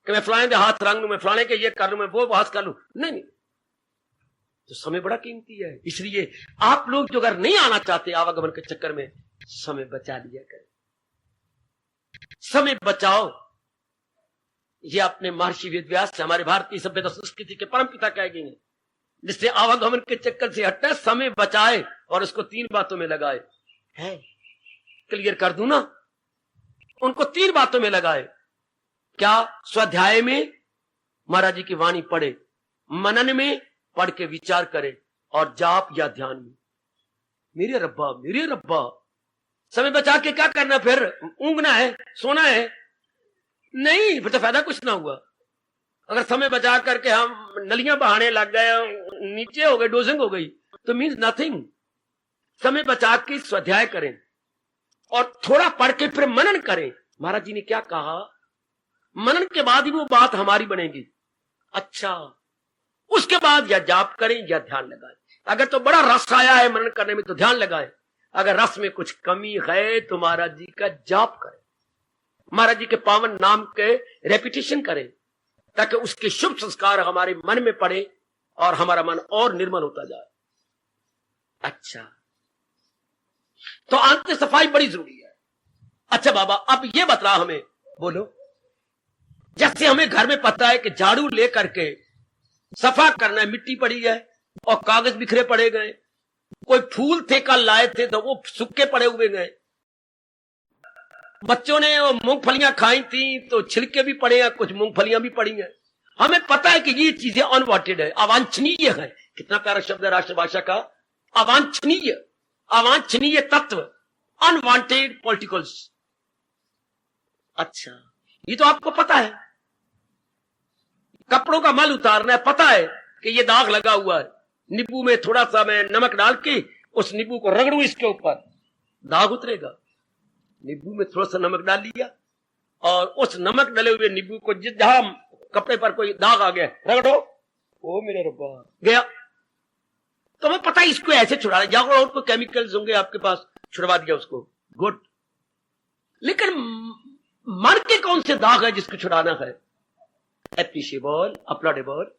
[SPEAKER 1] कि मैं फलाने दे हाथ रंग लू, मैं फलाने के ये कर लू, मैं वो हाथ कर लू। नहीं नहीं, तो समय बड़ा कीमती है। इसलिए आप लोग जो अगर नहीं आना चाहते आवागमन के चक्कर में, समय बचा लिया करें। समय बचाओ। ये अपने महर्षि वेदव्यास से हमारे भारतीय सभ्यता संस्कृति के परम पिता कह गए हैं, जिससे आवागमन के चक्कर से हटना, समय बचाए और उसको 3 बातों में लगाए। है क्लियर कर दूं ना? उनको 3 बातों में लगाए। क्या? स्वाध्याय में महाराज जी की वाणी पढ़े, मनन में पढ़ के विचार करे, और जाप या ध्यान में। मेरे रब्बा, मेरे रब्बा, समय बचा के क्या करना? फिर ऊँघना है, सोना है? नहीं, फिर तो फायदा कुछ ना हुआ। अगर समय बचा करके हम नलियां बहाने लग गए, नीचे हो गए, डोजिंग हो गई, तो मीन्स नथिंग। समय बचा के स्वाध्याय करें और थोड़ा पढ़ के फिर मनन करें। महाराज जी ने क्या कहा? मनन के बाद ही वो बात हमारी बनेगी। अच्छा, उसके बाद या जाप करें या ध्यान लगाएं। अगर तो बड़ा रस आया है मनन करने में तो ध्यान लगाएं, अगर रस में कुछ कमी है तो महाराज जी का जाप करें, महाराज जी के पावन नाम के रेपिटेशन करें, ताकि उसके शुभ संस्कार हमारे मन में पड़े और हमारा मन और निर्मल होता जाए। अच्छा, तो आंतरिक सफाई बड़ी जरूरी है। अच्छा बाबा, अब ये बतला हमें, बोलो। जैसे हमें घर में पता है कि झाड़ू लेकर के सफा करना है, मिट्टी पड़ी है और कागज बिखरे पड़े गए, कोई फूल थे कल लाए थे तो वो सूखे पड़े हुए गए, बच्चों ने वो मूंगफलियां खाई थी तो छिलके भी पड़े हैं, कुछ मूंगफलियां भी पड़ी हैं। हमें पता है कि ये चीजें अनवांटेड है, अवांछनीय है। कितना प्यारा शब्द है राष्ट्रभाषा का, अवांछनीय। अवांछनीय तत्व, अनवांटेड पॉलिटिकल्स। अच्छा, ये तो आपको पता है। कपड़ों का मल उतारना है, पता है कि ये दाग लगा हुआ है, नींबू में थोड़ा सा मैं नमक डाल के उस नींबू को रगड़ू इसके ऊपर, दाग उतरेगा। नींबू में थोड़ा सा नमक डाल लिया और उस नमक डले हुए नींबू को जहां कपड़े पर कोई दाग आ गया, रगड़ो, ओ मेरे रब्बा, गया। तो हमें पता है इसको ऐसे छुड़ा दिया, और कोई केमिकल्स होंगे आपके पास, छुड़वा दिया उसको, गुड। लेकिन मन के कौन से दाग है जिसको छुड़ाना है? एप्रिशिएबल, अपलॉडेबल।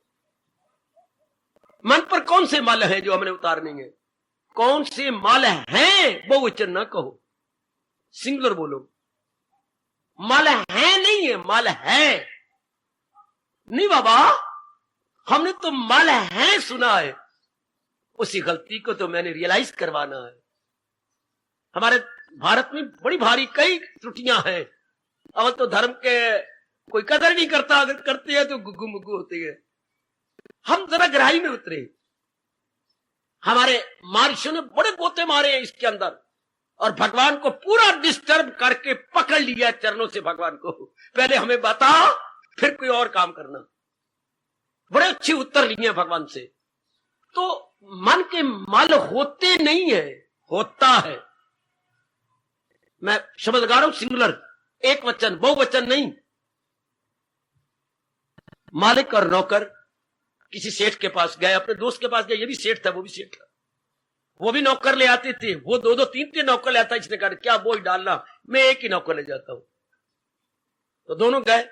[SPEAKER 1] मन पर कौन से मल है जो हमने उतारने हैं? कौन से मल हैं? बहुवचन ना कहो, सिंगुलर बोलो। मल है नहीं है, मल है नहीं बाबा, हमने तो मल है सुना है। उसी गलती को तो मैंने रियलाइज करवाना है। हमारे भारत में बड़ी भारी कई त्रुटियां हैं। अवल तो धर्म के कोई कदर नहीं करता, अगर करते हैं तो गुग्गू मुग्गू होती है। हम जरा गहराई में उतरे। हमारे महर्षियों ने बड़े गोते मारे हैं इसके अंदर, और भगवान को पूरा डिस्टर्ब करके पकड़ लिया चरणों से। भगवान को पहले हमें बता, फिर कोई और काम करना। बड़े अच्छे उत्तर लिए हैं भगवान से। तो मन के मल होते नहीं है, होता है। मैं शब्द लगा रहा हूं सिंगुलर, एक वचन, बहुवचन नहीं। मालिक और नौकर किसी सेठ के पास गए, अपने दोस्त के पास गए, ये भी सेठ था, वो भी सेठ था। वो भी नौकर ले आते थे, वो 2-2 3-3 नौकर ले आता। इसने कहा क्या बोझ डालना, मैं एक ही नौकर ले जाता हूं। तो दोनों गए।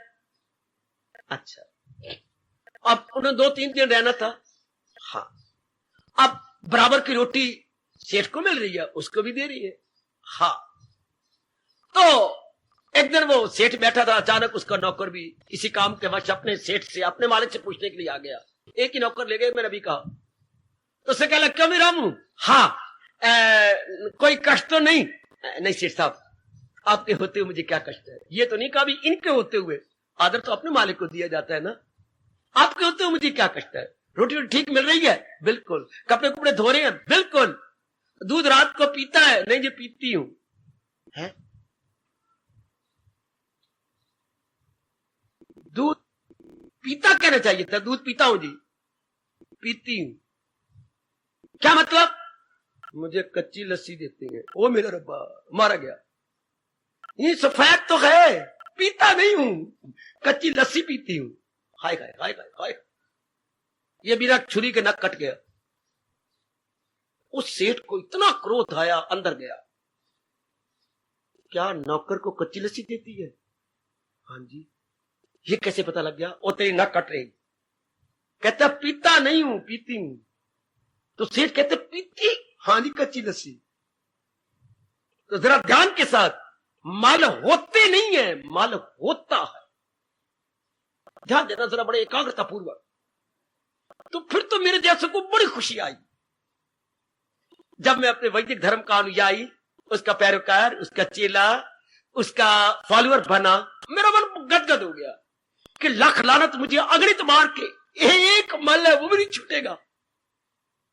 [SPEAKER 1] अच्छा, अब उन्हें 2-3 दिन रहना था। हाँ, अब बराबर की रोटी सेठ को मिल रही है, उसको भी दे रही है। हाँ, तो एक दिन वो सेठ बैठा था, अचानक उसका नौकर भी इसी काम के वश अपने सेठ से, अपने मालिक से पूछने के लिए आ गया। एक ही नौकर ले गए, मैंने अभी कहा। तो उसे कह क्यों मेरा मुंह? हाँ, कोई कष्ट तो नहीं? नहीं सेठ साहब, आपके होते हुए मुझे क्या कष्ट है? ये तो नहीं कहा भी इनके होते हुए, आदर तो अपने मालिक को दिया जाता है ना। आपके होते हुए मुझे क्या कष्ट है? रोटी ठीक मिल रही है? बिल्कुल। कपड़े कुपड़े धो रहे हैं? बिल्कुल। दूध रात को पीता है? नहीं जी पीती हूं। है दूध पीता कहना चाहिए था, दूध पीता हूं जी, पीती हूं। क्या मतलब? मुझे कच्ची लस्सी देते हैं। ओ मेरा रब्बा, मारा गया। ये सफेद तो है, पीता नहीं हूं, कच्ची लस्सी पीती हूं। हाय हाय हाय हाय हाय, ये मेरा छुरी के नक कट गया। उस सेठ को इतना क्रोध आया, अंदर गया। क्या नौकर को कच्ची लस्सी देती है? हाँ जी। ये कैसे पता लग गया? ओ तेरी नक कट रही। कहता पीता नहीं हूं, पीती हूं। तो सेठ कहते पीती? हाँ जी, कच्ची लस्सी। तो जरा ध्यान के साथ, माल होते नहीं है, माल होता है। ध्यान देना जरा बड़े एकाग्रता पूर्वक। तो फिर तो मेरे जैसे को बड़ी खुशी आई जब मैं अपने वैदिक धर्म का अनुयायी, उसका पैरोकार, उसका चेला, उसका फॉलोअर बना। मेरा मन गदगद हो गया कि लाख लानत मुझे अगणित मार के एक मल है वो भी नहीं छूटेगा।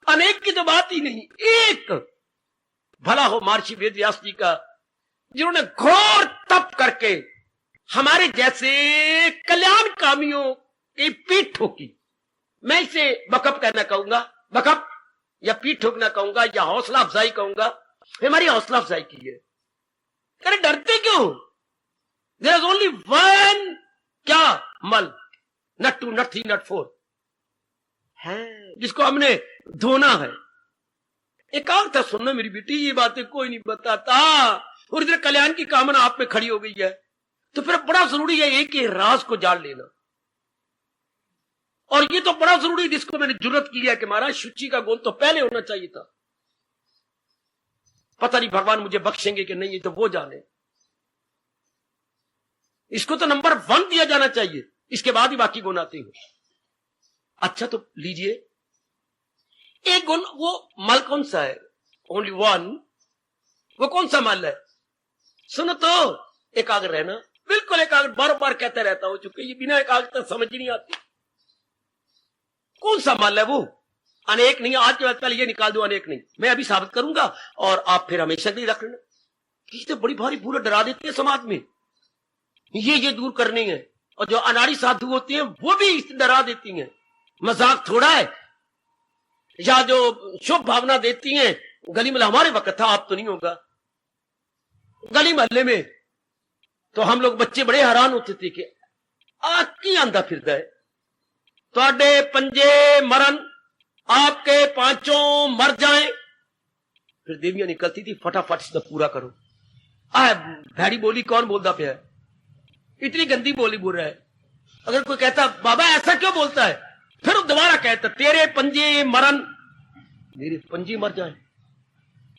[SPEAKER 1] अनेक की तो बात ही नहीं, एक। भला हो महर्षि वेदव्यास जी का, जिन्होंने घोर तप करके हमारे जैसे कल्याण कामियों की पीठ ठोकी। मैं इसे बकअप कहना कहूंगा, बकअप या पीठ ठोकना कहूंगा, या हौसला अफजाई कहूंगा। हमारी हौसला अफजाई की है। अरे डरते क्यों? देयर इज ओनली वन क्या मल, not two, not three, not four है, जिसको हमने धोना है। एकाग्रता सुनना मेरी बेटी, ये बातें कोई नहीं बताता। और इधर कल्याण की कामना आप में खड़ी हो गई है, तो फिर बड़ा जरूरी है एक ही राज को जान लेना। और ये तो बड़ा जरूरी है जिसको मैंने जुर्रत की है कि महाराज शुचि का गुण तो पहले होना चाहिए था। पता नहीं भगवान मुझे बख्शेंगे कि नहीं, ये तो वो जाने। इसको तो नंबर 1 दिया जाना चाहिए, इसके बाद ही बाकी गुण आते हैं। अच्छा तो लीजिए, एक गुण, वो मल कौन सा है? ओनली 1। वो कौन सा मल है? सुनो तो, एकाग्र रहना। बिल्कुल एकाग्र, बार बार कहते रहता हूं, चूंकि ये बिना एकाग्रता समझ ही नहीं आती। कौन सा मल है वो? अनेक नहीं। आज के बाद पहले ये निकाल दो, अनेक नहीं। मैं अभी साबित करूंगा और आप फिर हमेशा के लिए रख लेना। ये तो बड़ी भारी पूरा डरा देती है समाज में, ये दूर करनी है। और जो अनाड़ी साधु होती हैं वो भी डरा देती हैं। मजाक थोड़ा है। या जो शुभ भावना देती हैं, गली में हमारे वक्त था, आप तो नहीं होगा। गली मोहल्ले में तो हम लोग बच्चे बड़े हैरान होते थे कि आकी आंदा फिरदा है, ਤੁਹਾਡੇ पंजे मरन, आपके 5 मर जाएं। फिर देवियां निकलती थी, फटाफट से पूरा करो। भैड़ी बोली कौन बोलता पे है? इतनी गंदी बोली बोल रहा है। अगर कोई कहता बाबा ऐसा क्यों बोलता है, फिर दोबारा कहता तेरे पंजे मरन, मेरे पंजे मर जाए।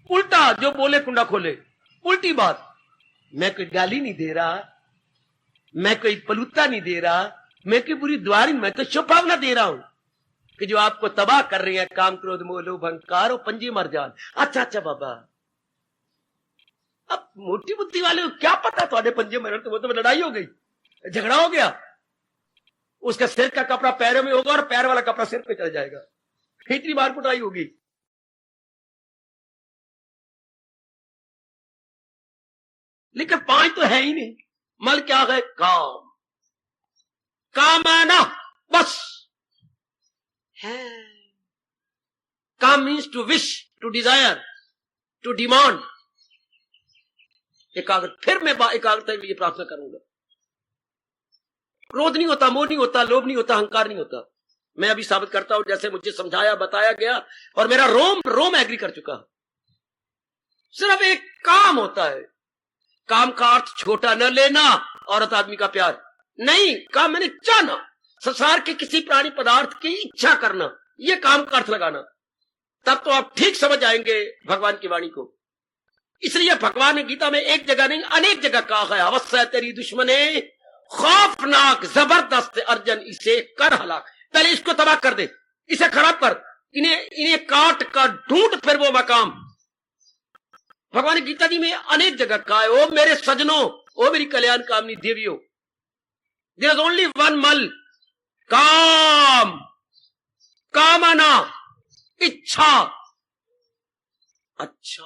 [SPEAKER 1] उल्टा जो बोले कुंडा खोले, उल्टी बात। मैं कोई गाली नहीं दे रहा, मैं कोई पलूता नहीं दे रहा, मैं कोई बुरी द्वारी, मैं तो शुभ भावना दे रहा हूं कि जो आपको तबाह कर रही है, काम क्रोध मोह लोभ अहंकार, और पंजे मर जान। अच्छा अच्छा बाबा, अब मोटी बुद्धि वाले को क्या पता थोड़े पंजे मरन, तो वो तो लड़ाई हो गई, झगड़ा हो गया। उसका सिर का कपड़ा पैरों में होगा और पैर वाला कपड़ा सिर पे चल जाएगा। इतनी बार कुटाई होगी। लेकिन 5 तो है ही नहीं। मल क्या है? काम, कामना, बस है। काम means to wish, to desire, to demand. एकाग्र, फिर मैं एकाग्रता में ये प्रार्थना करूंगा। क्रोध नहीं होता, मोह नहीं होता, लोभ नहीं होता, अहंकार नहीं होता। मैं अभी साबित करता हूं जैसे मुझे समझाया बताया गया, और मेरा रोम रोम एग्री कर चुका। सिर्फ एक काम होता है। काम का अर्थ छोटा न लेना, औरत आदमी का प्यार नहीं। काम मैंने चाहना, संसार के किसी प्राणी पदार्थ की इच्छा करना, यह काम का अर्थ लगाना। तब तो आप ठीक समझ आएंगे भगवान की वाणी को। इसलिए भगवान ने गीता में एक जगह नहीं अनेक जगह कहा है, अवश्य तेरी दुश्मने खौफनाक जबरदस्त अर्जन, इसे कर हलाक। पहले इसको तबाह कर दे, इसे खराब कर, इन्हें इन्हें काट कर ढूंढ फिर वो मकाम। भगवान गीता जी में अनेक जगह कहा है, ओ मेरे सजनों, ओ मेरी कल्याण कामनी देवियों, देयर इज ओनली वन मल, काम, कामना, इच्छा। अच्छा,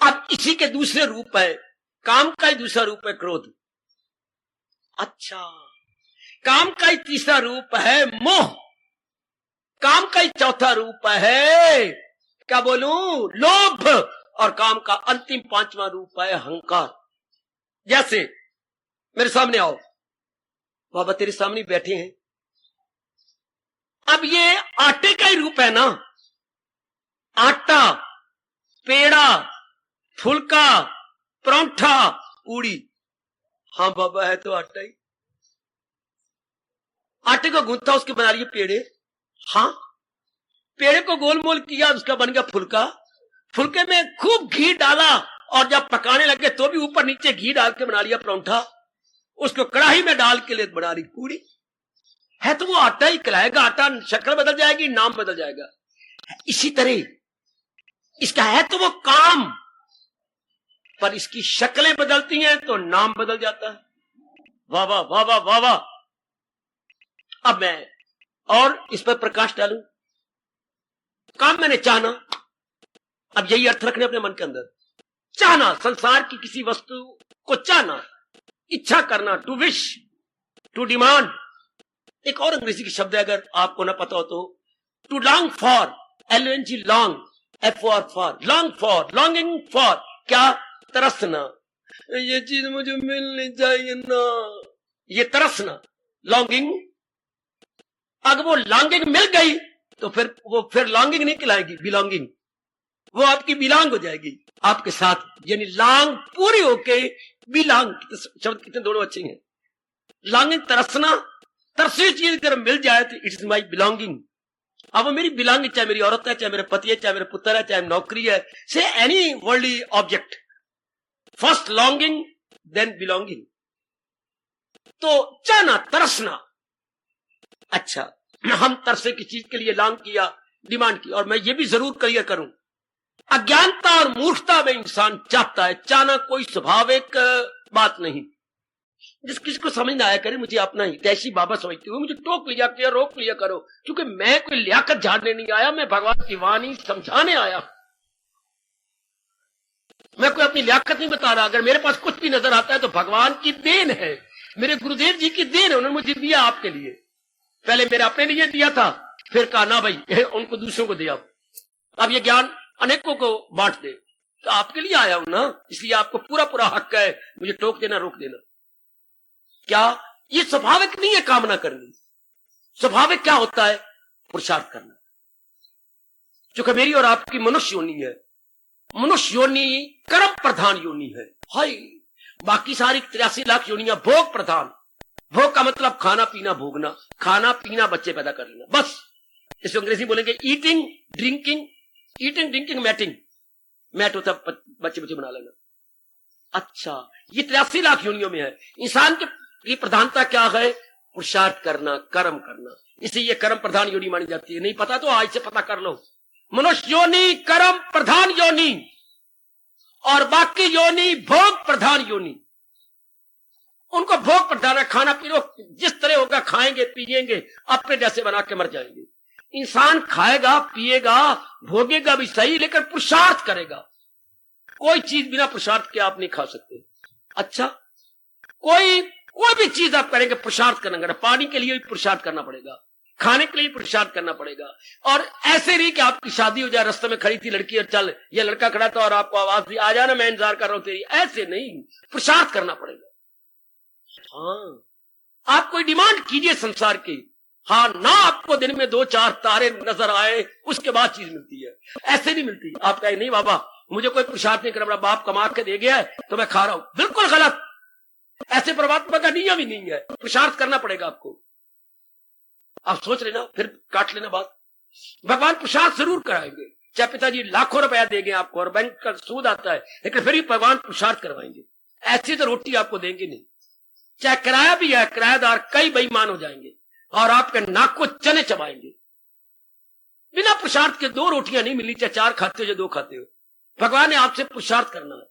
[SPEAKER 1] अब इसी के दूसरे रूप है, काम का ही दूसरा रूप है क्रोध। अच्छा, काम का ही तीसरा रूप है मोह, काम का ही चौथा रूप है, क्या बोलूं, लोभ, और काम का अंतिम पांचवा रूप है अहंकार। जैसे मेरे सामने आओ, बाबा तेरे सामने बैठे हैं, अब ये आटे का ही रूप है ना, आटा, पेड़ा, फुलका, परांठा, पूड़ी। हाँ बाबा है तो आटा ही, आटे को गूंथा उसके बना लिए पेड़े। हाँ, पेड़े को गोल मोल किया, उसका बन गया फुलका, फुलके में खूब घी डाला और जब पकाने लगे तो भी ऊपर नीचे घी डाल के बना लिया परांठा, उसको कढ़ाई में डाल के लिए बना ली पूड़ी। है तो वो आटा ही कहलाएगा, आटा शक्ल बदल जाएगी, नाम बदल जाएगा। इसी तरह इसका है तो वो काम, पर इसकी शक्लें बदलती हैं तो नाम बदल जाता है। वाह वाह वाह वाह वाह वाह। अब मैं और इस पर प्रकाश डालूं। काम मैंने चाहना, अब यही अर्थ रखने अपने मन के अंदर, चाहना, संसार की किसी वस्तु को चाहना, इच्छा करना, टू विश, टू डिमांड। एक और अंग्रेजी की शब्द है अगर आपको ना पता हो तो, to long for, LONG, long, for, long for, longing for, क्या, तरसना, ये चीज मुझे मिलनी चाहिए ना, ये तरसना, लॉन्गिंग। अगर वो लॉन्गिंग मिल गई तो फिर लॉन्गिंग नहीं कहलाएगी, बिलोंगिंग, वो आपकी बिलोंग हो जाएगी आपके साथ, यानी लॉन्ग पूरी होके बिलोंग, शब्द कितने दोनों अच्छे हैं। लॉन्गिंग, तरसना, तरसी चीज अगर मिल जाए तो इट्स माई बिलोंगिंग। अब वो मेरी बिलोंगिंग, चाहे मेरी औरत है, चाहे मेरे पति है, चाहे मेरे पुत्र है, चाहे नौकरी है, say any worldly object, first longing then belonging. तो चाहना, तरसना। अच्छा, हम तरसे की चीज के लिए लॉन्ग किया, डिमांड की, और मैं ये भी जरूर क्लियर करूं, अज्ञानता और मूर्खता में इंसान चाहता है, चाहना कोई स्वाभाविक बात नहीं। जिस किसी को समझ ना आया करे, मुझे अपना ही तैशी बाबा समझते हुए मुझे टोक लिया करो, रोक लिया करो, क्योंकि मैं कोई लियाकत झाड़ने नहीं आया, मैं भगवान की वाणी समझाने आया। मैं कोई अपनी लियाकत नहीं बता रहा। अगर मेरे पास कुछ भी नजर आता है तो भगवान की देन है, मेरे गुरुदेव जी की देन है, उन्होंने मुझे दिया आपके लिए। पहले मेरे अपने लिए दिया था, फिर कहा ना भाई उनको दूसरों को दिया, अब ये ज्ञान अनेकों को बांट दे, तो आपके लिए आया हूं ना, इसलिए आपको पूरा पूरा हक है मुझे टोक देना, रोक देना। क्या ये स्वाभाविक नहीं है कामना करनी? स्वाभाविक क्या होता है? पुरुषार्थ करना। चूंकि मेरी और आपकी मनुष्य योनि है, मनुष्य योनि कर्म प्रधान योनि है। हाय, बाकी सारी 83 लाख योनियां भोग प्रधान। भोग का मतलब खाना पीना, भोगना, खाना पीना, बच्चे पैदा कर लेना, बस। इसको अंग्रेजी बोलेंगे eating drinking, eating drinking mating, mate होता बच्चे बना लेना। अच्छा, ये 83 लाख योनियों में है। इंसान की प्रधानता क्या है? पुरुषार्थ करना, कर्म करना, इसलिए ये कर्म प्रधान योनि मानी जाती है। नहीं पता तो आज से पता कर लो। मनुष्य योनि कर्म प्रधान योनि, और बाकी योनि भोग प्रधान योनि। उनको भोग प्रधान है, खाना पीना जिस तरह होगा, खाएंगे पिएंगे, अपने जैसे बना के मर जाएंगे। इंसान खाएगा पिएगा भोगेगा भी सही, लेकिन पुरुषार्थ करेगा। कोई चीज बिना पुरुषार्थ के आप नहीं खा सकते। अच्छा, कोई भी चीज आप करेंगे पुरुषार्थ करना, पानी के लिए भी पुरुषार्थ करना पड़ेगा, खाने के लिए पुरुषार्थ करना पड़ेगा। और ऐसे नहीं कि आपकी शादी हो जाए, रास्ते में खड़ी थी लड़की और चल, ये लड़का खड़ा था और आपको आवाज दी आ जाना मैं इंतजार कर रहा हूं तेरी, ऐसे नहीं, पुरुषार्थ करना पड़ेगा। हाँ, आप कोई डिमांड कीजिए संसार की, हाँ ना, आपको दिन में 2-4 तारे नजर आए उसके बाद चीज मिलती है, ऐसे नहीं मिलती। आप कहे नहीं बाबा मुझे कोई पुरुषार्थ नहीं करना, बाप कमा के दे गया है तो मैं खा रहा हूं, बिल्कुल गलत। ऐसे परमात्मा का नियम ही नहीं है, पुरुषार्थ करना पड़ेगा आपको। आप सोच लेना, फिर काट लेना बात। भगवान पुरुषार्थ जरूर कराएंगे, चाहे पिताजी लाखों रुपया देंगे आपको और बैंक का सूद आता है, लेकिन फिर भी भगवान पुरुषार्थ करवाएंगे। ऐसी तो रोटी आपको देंगे नहीं। चाहे किराया भी है, किराएदार कई बेईमान हो जाएंगे, और आपके नाक को चने चबाएंगे। बिना पुरुषार्थ के 2 रोटियां नहीं मिली, चाहे 4 खाते हो या 2 खाते हो। भगवान ने आपसे पुरुषार्थ करना है।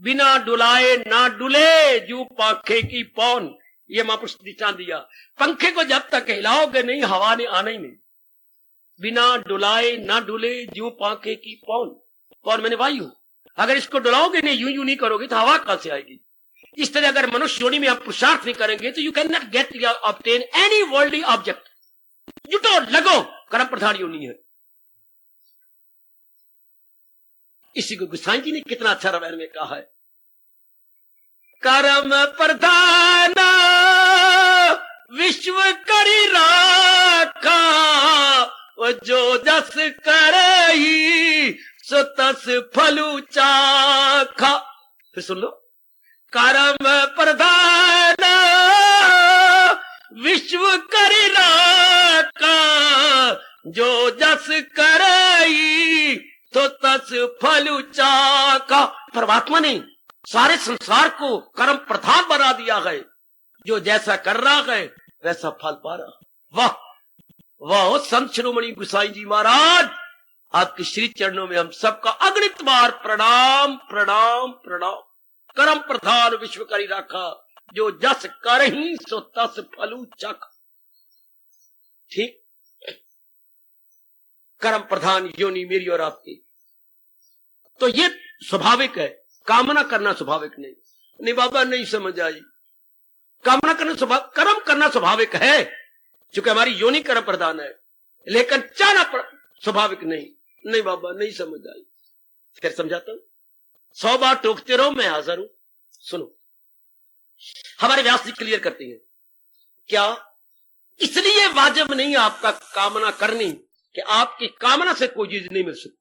[SPEAKER 1] बिना डुलाए ना डुले जू पंखे की पौन, ये महापुरुष दृष्टांत दिया। पंखे को जब तक हिलाओगे नहीं, हवा ने आना ही नहीं। बिना डुलाए ना डुले जू पंखे की पौन, पौन मैंने वायु। अगर इसको डुलाओगे नहीं, यूं यूं नहीं करोगे तो हवा कहां से आएगी। इस तरह अगर मनुष्य योनि में आप पुरुषार्थ नहीं करेंगे तो यू कैन नॉट गेट या ऑब्टेन एनी वर्ल्डली ऑब्जेक्ट। जुटो लगो, कर्म प्रधान योनि है। इसी को गोसाई जी ने कितना अच्छा रामायण में कहा है, कर्म प्रधान विश्व करी राखा, जो जस करही सो तस फलु चाखा। फिर सुन लो, कर्म प्रधान विश्व करी राखा, जो जस करही तो तस फलु चाखा। परमात्मा ने सारे संसार को कर्म प्रधान बना दिया है। जो जैसा कर रहा है वैसा फल पा रहा। वाह वाह संत शिरोमणि गोसाई जी महाराज, आपके श्री चरणों में हम सबका अगणित बार प्रणाम प्रणाम प्रणाम। कर्म प्रधान विश्व करी राखा, जो जस करही सो तस फलु चाखा। ठीक, कर्म प्रधान योनि मेरी और आपकी, तो ये स्वाभाविक है। कामना करना स्वाभाविक नहीं बाबा, नहीं समझ आई। कामना करना कर्म करना स्वाभाविक है, क्योंकि हमारी योनि कर्म प्रधान है, लेकिन चाहना स्वाभाविक नहीं बाबा, नहीं समझ आई। फिर समझाता हूं, 100 बार टोकते रहो, मैं हाजिर हूं। सुनो, हमारे व्यास जी क्लियर करते हैं, क्या इसलिए वाजिब नहीं आपका कामना करनी कि आपकी कामना से कोई चीज नहीं मिल सकती।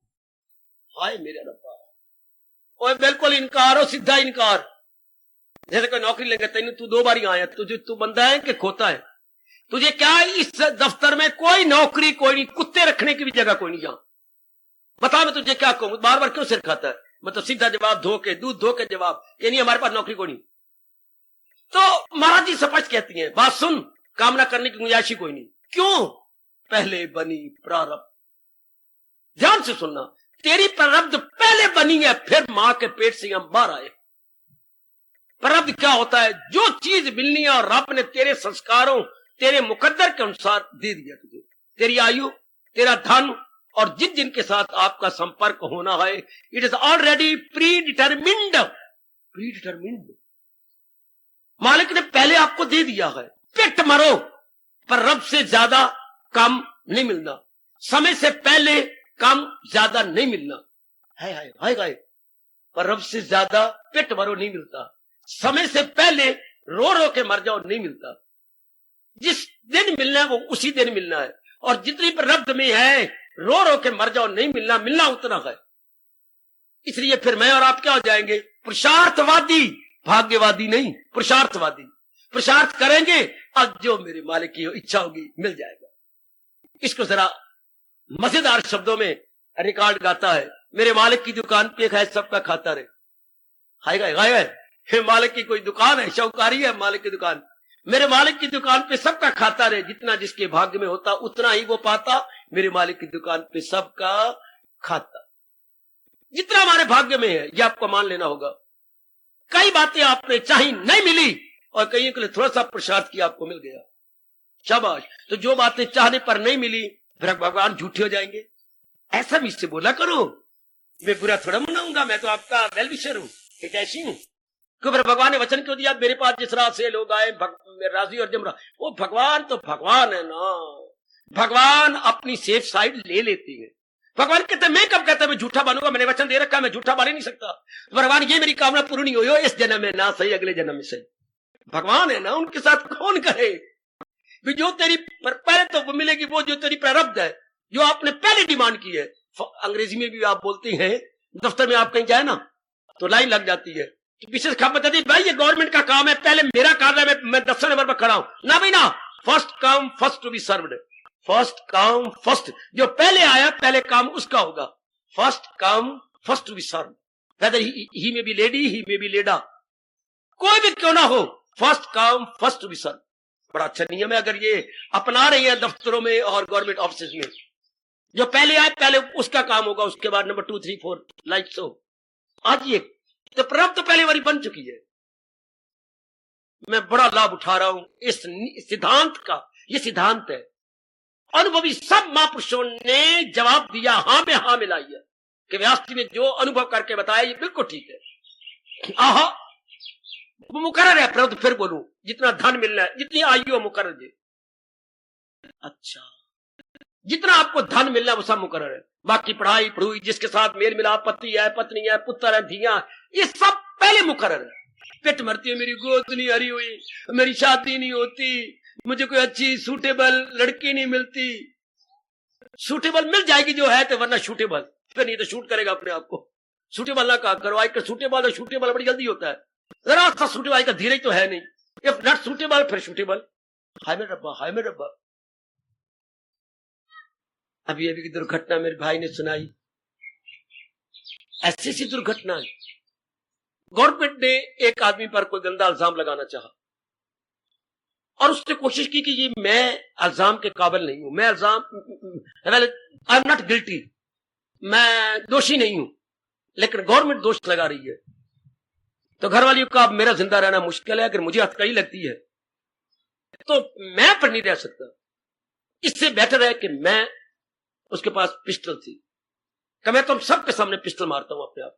[SPEAKER 1] हाय मेरे रब्बा, और बिल्कुल इनकार हो, सीधा इनकार। जैसे कोई नौकरी लेंगे, तेन तू 2 बार ही आया, तुझे तू बंदा है कि खोता है? तुझे क्या है, इस दफ्तर में कोई नौकरी कोई नहीं, कुत्ते रखने की भी जगह कोई नहीं। यहां बता, मैं तुझे क्या कहूं, बार बार क्यों सिर खाता है? मतलब सीधा जवाब, धोके दूध धोके जवाब, ये नहीं हमारे पास नौकरी कोई नहीं। तो महाराज जी स्पष्ट कहती हैं, बात सुन, कामना करने की गुंजाइश ही कोई नहीं। क्यों? पहले बनी प्रारब्ध। ध्यान से सुनना, तेरी प्रारब्ध पहले बनी है, फिर मां के पेट से हम बाहर आए। प्रारब्ध क्या होता है? जो चीज मिलनी है और रब ने तेरे संस्कारों, तेरे मुकद्दर के अनुसार दे दिया तुझे। तेरी आयु, तेरा धन और जिन जिनके साथ आपका संपर्क होना है, it is already pre determined. मालिक ने पहले आपको दे दिया है। पिट मरो, पर रब से ज्यादा कम नहीं मिलना, समय से पहले कम ज्यादा नहीं मिलना है, पर रब से ज्यादा पिट मरो नहीं मिलता। समय से पहले रो रो के मर जाओ नहीं मिलता। जिस दिन मिलना है वो उसी दिन मिलना है, और जितनी प्रारब्ध में है रो रो के मर जाओ नहीं मिलना, मिलना उतना है। इसलिए फिर मैं और आप क्या हो जाएंगे? पुरुषार्थवादी, भाग्यवादी नहीं, पुरुषार्थवादी। पुरुषार्थ करेंगे, अब जो मेरे मालिक की इच्छा होगी मिल जाएगा। इसको जरा मजेदार शब्दों में रिकॉर्ड गाता है, मेरे मालिक की दुकान पे है सबका खाता रहे। हाय मालिक की कोई दुकान है, शौकारी है मालिक की दुकान, मेरे मालिक की दुकान पे सबका खाता रहे। जितना जिसके भाग्य में होता उतना ही वो पाता, मेरे मालिक की दुकान पे सबका खाता। जितना हमारे भाग्य में है ये आपको मान लेना होगा। कई बातें आपने चाही नहीं मिली, और कई के लिए थोड़ा सा प्रसाद किया आपको मिल गया, शाबाश। तो जो बातें चाहने पर नहीं मिली, फिर भगवान झूठे हो जाएंगे। ऐसा मुझसे बोला करो, मैं बुरा थोड़ा मनाऊंगा, मैं तो आपका वेल विशर हूं, एक ऐसी हूं। क्योंकि भगवान ने वचन क्यों दिया, मेरे पास जिस राह से लोग आए राजी और जमरा, वो भगवान तो भगवान है ना। भगवान अपनी सेफ साइड ले लेती है। भगवान कहते मैं कब कहता मैं झूठा बनूंगा, मैंने वचन दे रखा, मैं झूठा बन ही नहीं सकता। भगवान ये मेरी कामना पूरी नहीं हुई हो, इस जन्म में ना सही अगले जन्म में सही। भगवान है ना, उनके साथ कौन करे? जो तेरी पहले तो वो मिलेगी, वो जो तेरी प्रारब्ध है, जो आपने पहले डिमांड की है। अंग्रेजी में भी आप बोलते हैं, दफ्तर में आप कहीं जाए ना तो लाइन लग जाती है, तो विशेष खबर बताती है, भाई ये गवर्नमेंट का काम है, पहले मेरा कार्य है, मैं 10 नंबर पर खड़ा हूं ना भाई ना। First come first to be served, first come first, जो पहले आया पहले काम उसका होगा। First come first to be served, whether he may be lady, he may B लेडा, कोई भी क्यों ना हो, first come first to be served. बड़ा अच्छा नियम है। अगर ये अपना रहे हैं दफ्तरों में और गवर्नमेंट ऑफिस में, जो पहले आए पहले उसका काम होगा, उसके बाद नंबर 2 3 4 लाइक सो। आज ये तो प्रारब्ध तो पहले वाली बन चुकी है। मैं बड़ा लाभ उठा रहा हूं इस सिद्धांत का। ये सिद्धांत है, अनुभवी सब महापुरुषों ने जवाब दिया, हां में हां मिलाई है कि व्यास जी ने जो अनुभव करके बताया ये बिल्कुल ठीक है। आहा, वो मुकर्रर है। प्रभु फिर बोलूं, जितना धन मिलना है, जितनी आयु मुकर्रर जी। अच्छा, जितना आपको धन मिलना है वो सब मुकर्रर है। बाकी पढ़ाई पढ़ुई, जिसके साथ मेल मिलाप, पति है, पत्नी है, पुत्र है, धिया, ये सब पहले मुकर्रर है। पेट मरती है, मेरी गोद नहीं हरी हुई, मेरी शादी नहीं होती, मुझे कोई अच्छी सूटेबल लड़की नहीं मिलती। सूटेबल मिल जाएगी जो है तो, वरना शूटेबल फिर नहीं तो शूट करेगा अपने आप को। सूटेबल ना कहा करो, आजकल सूटेबल और शूटेबल बड़ी जल्दी होता है। जरा सा सूटेबल का धीरे तो है नहीं। इफ नॉट सूटेबल फिर शूटेबल। हाय मेरे रब्बा, हाय मेरे रब्बा। अभी अभी की दुर्घटना मेरे भाई ने सुनाई, ऐसी सी दुर्घटना है। गवर्नमेंट ने एक आदमी पर कोई गंदा इल्जाम लगाना चाहा और उसने कोशिश की कि ये मैं इल्जाम के काबिल नहीं हूं, मैं इल्जाम आई एम नॉट गिल्टी, मैं दोषी नहीं हूं, लेकिन गवर्नमेंट दोष लगा रही है। तो घर वालियों का अब मेरा जिंदा रहना मुश्किल है, अगर मुझे हथकड़ी लगती है तो मैं पर नहीं रह सकता। इससे बेटर है कि मैं, उसके पास पिस्टल थी, कि मैं तुम सबके सामने पिस्टल मारता हूं अपने आप को।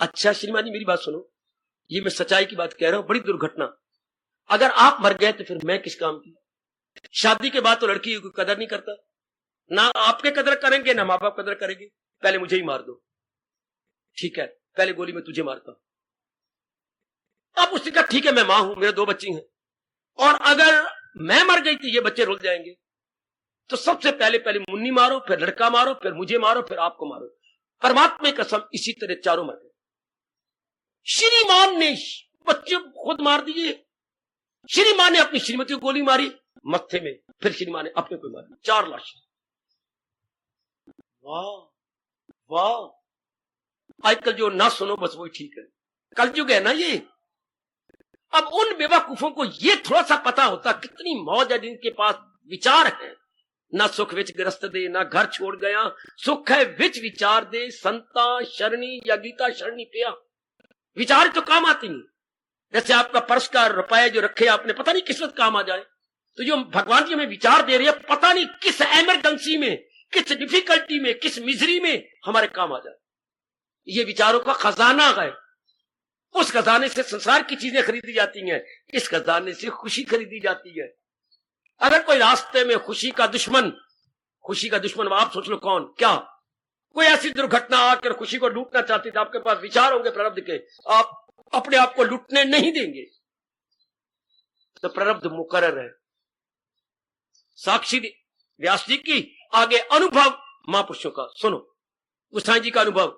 [SPEAKER 1] अच्छा श्रीमान जी मेरी बात सुनो, ये मैं सच्चाई की बात कह रहा हूं, बड़ी दुर्घटना। अगर आप मर गए तो फिर मैं किस काम की? शादी के बाद तो लड़की की कदर नहीं करता, ना आपके कदर करेंगे ना माँ बाप कदर करेंगे, पहले मुझे ही मार दो। ठीक है, पहले गोली में तुझे मारता हूं। अब उसने कहा ठीक है, मैं मां हूं, मेरे 2 बच्चे हैं, और अगर मैं मर गई तो ये बच्चे रुल जाएंगे, तो सबसे पहले मुन्नी मारो, फिर लड़का मारो, फिर मुझे मारो, फिर आपको मारो। परमात्मा की कसम इसी तरह चारों मर गए। श्रीमान ने बच्चे खुद मार दिए, श्रीमान ने अपनी श्रीमती को गोली मारी मत्थे में, फिर श्रीमान ने अपने को मारी, 4 लाश। वाह वाह, आजकल जो ना सुनो बस वही ठीक है, कलयुग है ना ये। अब उन बेवकूफों को ये थोड़ा सा पता होता, कितनी मौज है जिनके पास विचार है। ना सुख विच ग्रस्त दे, ना घर छोड़ गया, सुख है विच विचार दे, संता शरणी या गीता शरणी पिया। विचार तो काम आती नहीं। जैसे आपका पर्स का रुपए जो रखे आपने, पता नहीं किस वक्त काम आ जाए। तो जो भगवान जी हमें विचार दे रहे हैं, पता नहीं किस इमरजेंसी में, किस डिफिकल्टी में, किस मिजरी में हमारे काम आ जाए। ये विचारों का खजाना है। उस खजाने से संसार की चीजें खरीदी जाती हैं, इस खजाने से खुशी खरीदी जाती है। अगर कोई रास्ते में खुशी का दुश्मन आप सोच लो कौन, क्या कोई ऐसी दुर्घटना आकर खुशी को लूटना चाहती थी, आपके पास विचार होंगे प्रारब्ध के, आप अपने आप को लूटने नहीं देंगे। तो प्रारब्ध मुकर्रर है। साक्षी व्यास जी की, आगे अनुभव महापुरुषों का सुनो। गोसाई जी का अनुभव,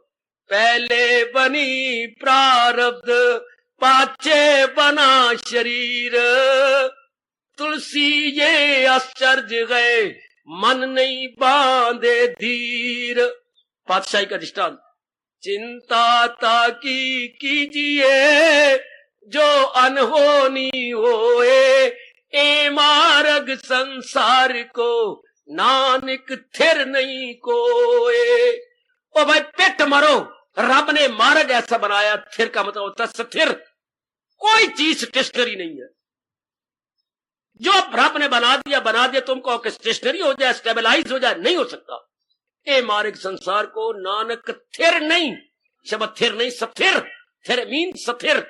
[SPEAKER 1] पहले बनी प्रारब्ध पाछे बना शरीर, तुलसी ये आश्चर्य गए मन नहीं बांधे धीर। पातशाही का दृष्टांत, चिंता ताकी कीजिए जो अनहोनी होए, ए मार्ग संसार को नानक थिर नहीं कोए। ओ भाई पेट मरो, रब ने मार्ग ऐसा बनाया, थिर का मतलब होता है स्थिर। कोई चीज स्टेशनरी नहीं है। जो रब ने बना दिया तुमको कि स्टेशनरी हो जाए, स्टेबलाइज हो जाए, नहीं हो सकता। ए मार्ग संसार को नानक थिर नहीं, शब्द थिर नहीं, स्थिर। थिर मीन स्थिर,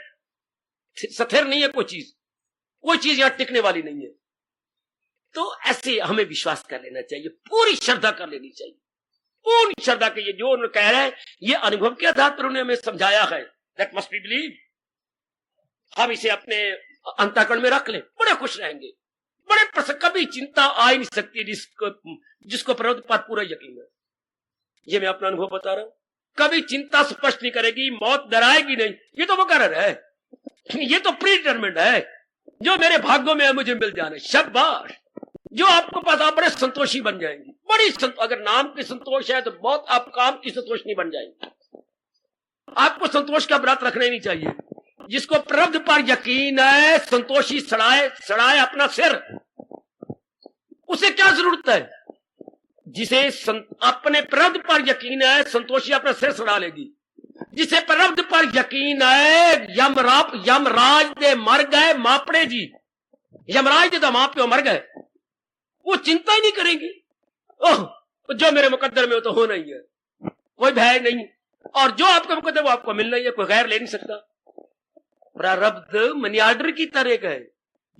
[SPEAKER 1] स्थिर नहीं है कोई चीज यहां टिकने वाली नहीं है। तो ऐसे हमें विश्वास कर लेना चाहिए, पूरी श्रद्धा कर लेनी चाहिए, पूरी श्रद्धा के। ये जो उन्होंने कह रहे हैं ये अनुभव के आधार पर उन्हें हमें समझाया है, दैट मस्ट बी बिलीव। हम इसे अपने अंतःकरण में रख लें, बड़े खुश रहेंगे। बड़े कभी चिंता आ ही नहीं सकती जिसको प्रभु पर पूरा यकीन है। ये मैं अपना अनुभव बता रहा हूं। कभी चिंता स्पष्ट नहीं करेगी, मौत डराएगी नहीं, ये तो मुकर्रर है, ये तो प्री डिटरमिन्ड है। जो मेरे भाग्यों में है मुझे मिल जाना, शाबाश। जो आपको पता, बड़े संतोषी बन जाएंगे, अगर नाम की संतोष है तो बहुत आप काम की संतोष नहीं बन जाएंगे। आपको संतोष का व्रत रखना ही नहीं चाहिए। जिसको प्रारब्ध पर यकीन है, संतोषी सड़ाए अपना सिर। उसे क्या जरूरत है? जिसे अपने प्रारब्ध पर यकीन है, संतोषी अपना सिर सड़ा लेगी। जिसे प्रारब्ध पर यकीन है, यमराज दे मर गए मापड़े जी, यमराज दे तो मां प्यो मर गए, वो चिंता ही नहीं करेंगी। ओह, जो मेरे मुकद्दर में हो तो होना ही है, कोई भय नहीं। और जो आपका मुकद्दर वो आपको मिलना ही है, कोई गैर ले नहीं सकता। प्रारब्ध मनी ऑर्डर की तरह का है।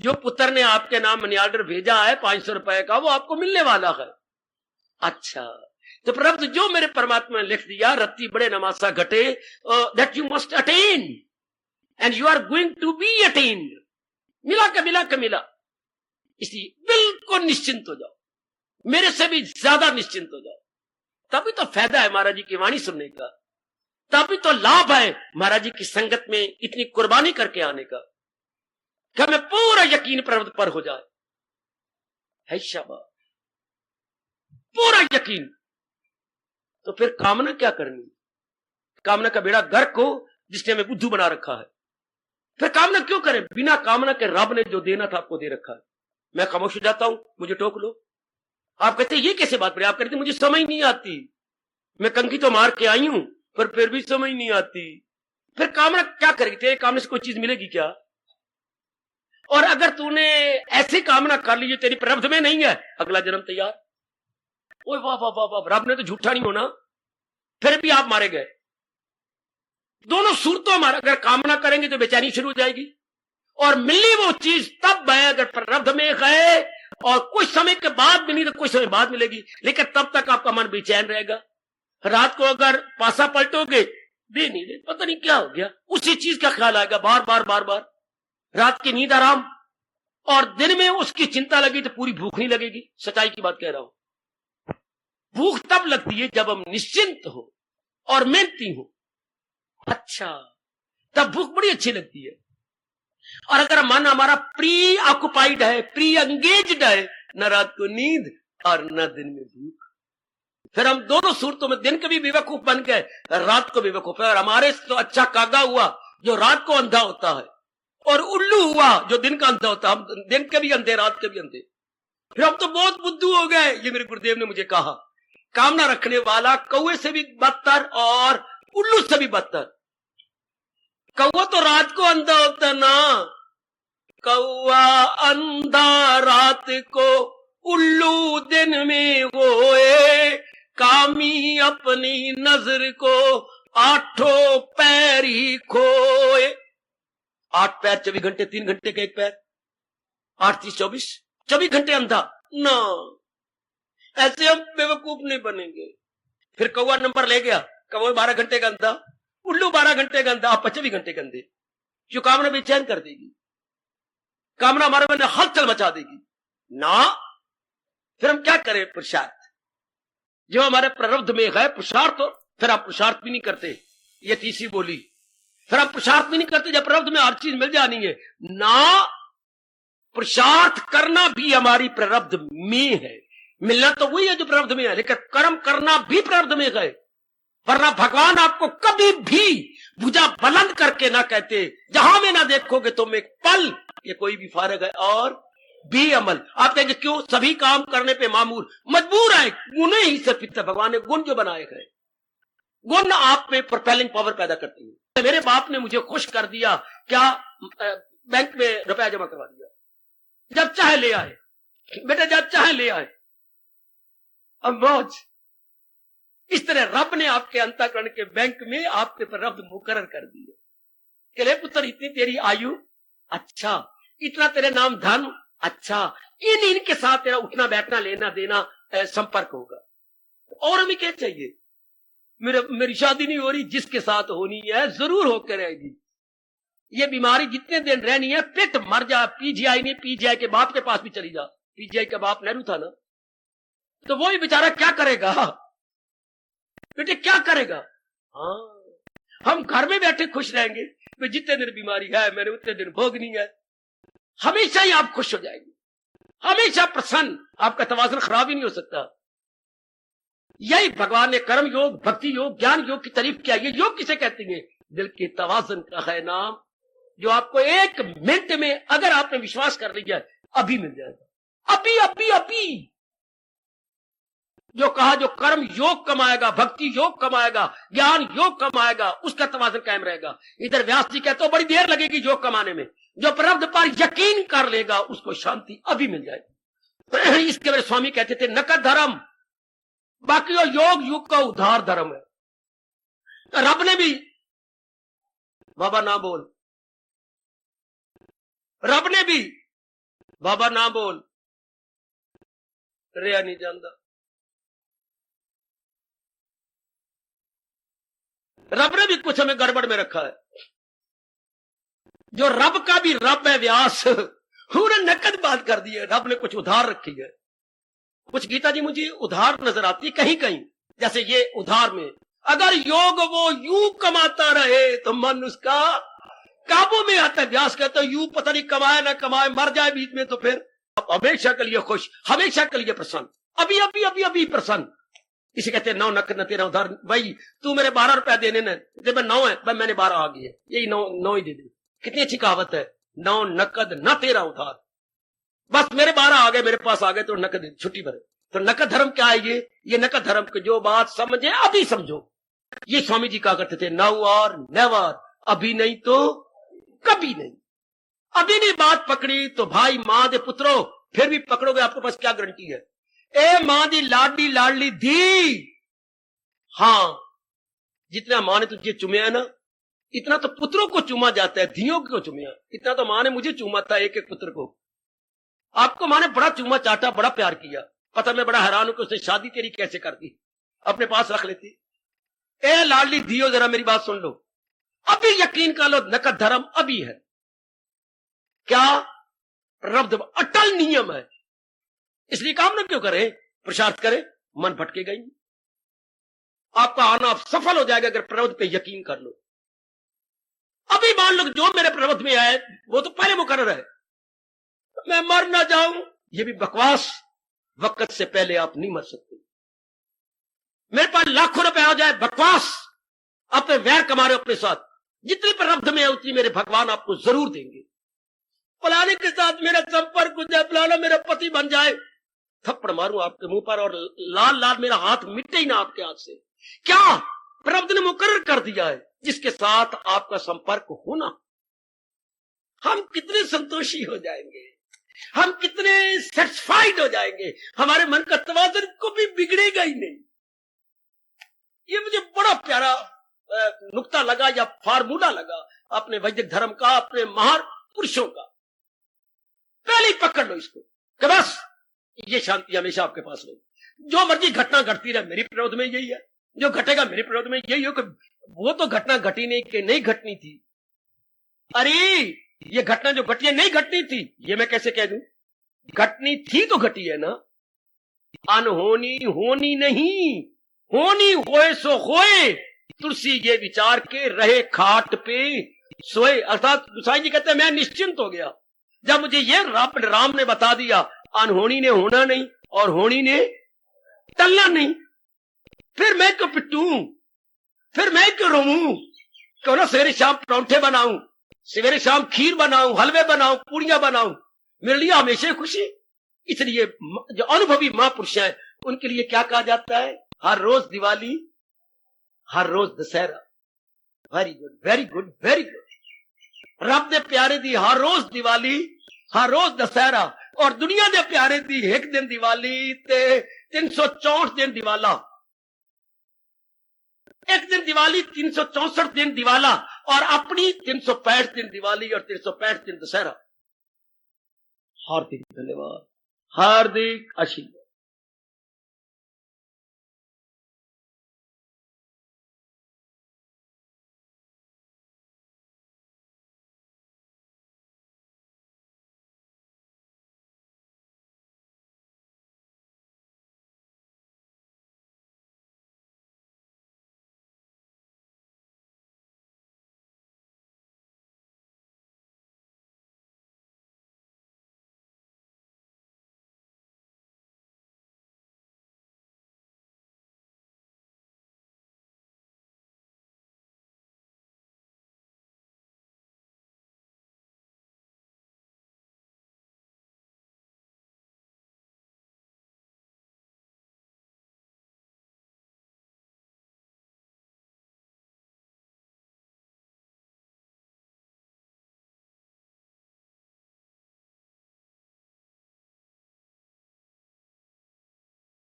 [SPEAKER 1] जो पुत्र ने आपके नाम मनी ऑर्डर भेजा है 500 रुपए का, वो आपको मिलने वाला है। अच्छा, तो प्रारब्ध जो मेरे परमात्मा ने लिख दिया, रत्ती बड़े नमासा घटे, that you must attain and you are going to be attained. मिला का मिला। इसलिए बिल्कुल निश्चिंत हो जाओ, मेरे से भी ज्यादा निश्चिंत हो जाओ। तभी तो फायदा है महाराज जी की वाणी सुनने का, तभी तो लाभ है महाराज जी की संगत में इतनी कुर्बानी करके आने का, कि हमें पूरा यकीन प्रारब्ध पर हो जाए। है शाबाश, पूरा यकीन। तो फिर कामना क्या करनी? कामना का बेड़ा गर्क हो जिसने हमें बुद्धू बना रखा है। फिर कामना क्यों करें? बिना कामना के रब ने जो देना था आपको दे रखा है। मैं खामोश हो जाता हूं, मुझे टोक लो। आप कहते ये कैसे बात पड़ी? आप कहते मुझे समझ नहीं आती, मैं कंकी तो मार के आई हूं पर फिर भी समझ नहीं आती। फिर कामना क्या करेगी? तेरे कामने से कोई चीज मिलेगी क्या? और अगर तूने ऐसी कामना कर ली जो तेरी प्रारब्ध में नहीं है, अगला जन्म तैयार। ओए वाह वाह वाह वाह, रब ने तो झूठा नहीं होना। फिर भी आप मारे गए। दोनों सूरतों में अगर कामना करेंगे तो बेचैनी शुरू हो जाएगी, और मिली वो चीज तब है अगर प्रारब्ध में गए, और कुछ समय के बाद मिली तो कुछ समय बाद मिलेगी, लेकिन तब तक आपका मन बेचैन रहेगा। रात को अगर पासा पलटोगे, दे नहीं दे, पता नहीं क्या हो गया, उसी चीज का ख्याल आएगा बार बार बार बार। रात की नींद आराम, और दिन में उसकी चिंता लगी तो पूरी भूख नहीं लगेगी। सच्चाई की बात कह रहा हूं। भूख तब लगती है जब हम निश्चिंत हो और मेहनती हो। अच्छा, तब भूख बड़ी अच्छी लगती है। और अगर मन हमारा प्री ऑक्युपाइड है, प्री एंगेज्ड है, न रात को नींद और न दिन में भूख, फिर हम दोनों सूरतों में दिन के भी बेवकूफ बन गए, रात को बेवकूफ है। और हमारे तो अच्छा कागा हुआ जो रात को अंधा होता है, और उल्लू हुआ जो दिन का अंधा होता है। हम दिन के भी अंधे, रात के भी अंधे। फिर हम तो बहुत बुद्धू हो गए। ये मेरे गुरुदेव ने मुझे कहा, कामना रखने वाला कौवे से भी बदतर और उल्लू से भी बदतर। कौवा तो रात को अंधा होता ना, कौवा अंधा रात को, उल्लू दिन में गोए, कामी अपनी नजर को आठों पैर ही खोए। 8 पैर 24 घंटे, 3 घंटे का एक पैर, 8 30 24 घंटे अंधा ना। ऐसे हम बेवकूफ नहीं बनेंगे। फिर कौवा नंबर ले गया, कौवा 12 घंटे का अंधा, उल्लू 12 घंटे का अंधा, आप 25 घंटे के अंधे। जो कामना बेचैन कर देगी, कामना हमारे मन में हलचल मचा देगी ना। फिर हम क्या करें? पुरुषार्थ जो हमारे प्रारब्ध में है, पुरुषार्थ, तो फिर हम पुरुषार्थ भी नहीं करते। ये तीसरी बोली, फिर हम पुरुषार्थ भी नहीं करते जब प्रारब्ध में हर चीज मिल जानी है ना। पुरुषार्थ करना भी हमारी प्रारब्ध में है, मिलना तो वही है जो प्रारब्ध में है, लेकिन कर्म करना भी प्रारब्ध में है। वरना भगवान आपको कभी भी भुजा बुलंद करके ना कहते, जहां में ना देखोगे तुम एक पल, ये कोई भी फारग है और भी अमल। आप कहेंगे क्यों? सभी काम करने पे मामूर मजबूर है, गुण ही से पिता। भगवान ने गुण जो बनाए गए, गुण आप में प्रोपेलिंग पावर पैदा करती है। मेरे बाप ने मुझे खुश कर दिया, क्या बैंक में रुपया जमा करवा दिया, जब चाहे ले आए बेटा, जब चाहे ले आए, अब मौज। इस तरह रब ने आपके अंतःकरण के बैंक में आपके प्रारब्ध मुकर्रर कर दिए कि ले पुत्र, इतनी तेरी आयु, अच्छा, इतना तेरे नाम धन, अच्छा, इनके साथ तेरा उठना बैठना लेना देना संपर्क होगा। और हमें क्या चाहिए? मेरी शादी नहीं हो रही, जिसके साथ होनी है जरूर होकर रहेगी। ये बीमारी जितने दिन रहनी है, पेट मर जा, पीजीआई नहीं, पीजीआई के बाप के पास भी चली जा। पीजीआई का बाप नेहरू था ना, तो वो भी बेचारा क्या करेगा बेटे, क्या करेगा? हाँ, हम घर में बैठे खुश रहेंगे, तो जितने दिन बीमारी है मैंने उतने दिन भोगनी है। हमेशा ही आप खुश हो जाएंगे, हमेशा प्रसन्न, आपका तवाज़ुन खराब ही नहीं हो सकता। यही भगवान ने कर्म योग, भक्ति योग, ज्ञान योग की तारीफ किया। ये योग किसे कहते हैं? दिल के तवाज़ुन का है नाम जो आपको 1 मिनट में अगर आपने विश्वास कर लिया अभी मिल जाएगा। अभी अभी अभी जो कहा, जो कर्म योग कमाएगा, भक्ति योग कमाएगा, ज्ञान योग कमाएगा, उसका तवाज़ुन कायम रहेगा। इधर व्यास जी कहते हो बड़ी देर लगेगी योग कमाने में, जो प्रारब्ध पर यकीन कर लेगा उसको शांति अभी मिल जाएगी। इसके मेरे स्वामी कहते थे नकद धर्म, बाकी वो योग युग का उद्धार धर्म है। रब ने भी, बाबा ना बोल, रब ने भी बाबा ना बोल रिया नहीं जानता। रब ने भी कुछ हमें गड़बड़ में रखा है। जो रब का भी रब है व्यास, उन्होंने नकद बात कर दी है। रब ने कुछ उधार रखी है। कुछ गीता जी मुझे उधार नजर आती है कहीं कहीं, जैसे ये उधार में अगर योग वो यूं कमाता रहे तो मन उसका काबू में आता है। व्यास कहते हैं यूं पता नहीं कमाए ना कमाए, मर जाए बीच में तो फिर हमेशा के लिए खुश, हमेशा के लिए प्रसन्न, अभी अभी अभी अभी प्रसन्न। इसे कहते हैं 9 नकद न तेरा उधार। भाई तू मेरे 12 रुपया देने न, जब 9 है भाई मैंने 12 आ गई है, यही 9 ही दे दे। कितनी अच्छी कहावत है, 9 नकद न तेरा उधार। बस मेरे 12 आ गए, मेरे पास आ गए तो नकद छुट्टी भरे। तो नकद धर्म क्या है? ये नकद धर्म की जो बात समझे अभी समझो। ये स्वामी जी कहा करते थे नाउ और नेवर, अभी नहीं तो कभी नहीं। अभी नहीं बात पकड़ी तो भाई मां दे पुत्रो फिर भी पकड़ोगे, आपके पास क्या गारंटी है? ए मां दी लाडली लाडली धी, हां जितना मां ने तुझे चुमया ना इतना तो पुत्रों को चुमा जाता है, धियों को चुमया। इतना तो मां ने मुझे चूमा था एक एक पुत्र को। आपको मां ने बड़ा चूमा चाटा, बड़ा प्यार किया। पता मैं बड़ा हैरान हूं कि उसने शादी तेरी कैसे कर दी, अपने पास रख लेती। ए लाडली धियो जरा मेरी बात सुन लो, अभी यकीन कर लो नकद धर्म अभी है। क्या रब्द अटल नियम है, इसलिए काम न क्यों करे, प्रसाद करे, मन भटकेगा ही। आपका आना सफल हो जाएगा अगर प्रवृत्ति पे यकीन कर लो। अभी मान लो जो मेरे प्रवृत्ति में आए वो तो पहले मुकर्रर है, मैं मर ना जाऊं, ये भी बकवास। वक्त से पहले आप नहीं मर सकते। मेरे पास लाखों रुपए आ जाए, बकवास। अपने वैर कमा रहे हो अपने साथ, जितनी प्ररब्ध में है उतनी मेरे भगवान आपको जरूर देंगे। फलाने के साथ मेरा संपर्क हो जाए, फलाना मेरा पति बन जाए, थप्पड़ मारूं आपके मुंह पर और लाल लाल मेरा हाथ मिटे ही ना आपके हाथ से। क्या प्ररब्ध ने मुकर्रर कर दिया है जिसके साथ आपका संपर्क होना। हम कितने संतोषी हो जाएंगे, हम कितने सेटिस्फाइड हो जाएंगे, हमारे मन का तवाज़ुन को भी बिगड़ेगा ही नहीं। ये मुझे बड़ा प्यारा नुक्ता लगा या फार्मूला लगा अपने वैदिक धर्म का, अपने महान पुरुषों का। पहले ही पकड़ लो इसको कि बस ये शांति हमेशा आपके पास रहे। जो मर्जी घटना घटती रहे, मेरी प्रवृत्ति में यही है, जो घटेगा मेरी प्रवृत्ति में यही हो। वो तो घटना घटी नहीं कि नहीं घटनी थी। अरे ये घटना जो घटी है नहीं घटनी थी, ये मैं कैसे कह दूं? घटनी थी तो घटी है ना। अनहोनी होनी नहीं, होनी होए सो होए। तुलसी ये विचार के रहे खाट पे सोए। अर्थात गुसाई जी कहते हैं मैं निश्चिंत हो गया जब मुझे ये राम ने बता दिया अनहोनी ने होना नहीं और होनी ने टलना नहीं। फिर मैं क्यों पिटूं, फिर मैं क्यों रोऊं? क्यों ना सवेरे शाम परांठे बनाऊं, सवेरे शाम खीर बनाऊं, हलवे बनाऊं, पूड़ियां बनाऊं, मेरे लिए हमेशा खुशी। इसलिए जो अनुभवी महापुरुष हैं उनके लिए क्या कहा जाता है? हर रोज दिवाली, हर रोज Dussehra. Very good, very good, very good. रब दे प्यारे दी हर रोज दिवाली, हर रोज दशहरा, और दुनिया दे प्यारे दी एक दिन दिवाली ते 364 दिन दिवाला। एक दिन दिवाली, 364 दिन दिवाला, और अपनी 365 दिन दिवाली और 365 दिन दशहरा। हार्दिक धन्यवाद, हार्दिक आशीर्वाद।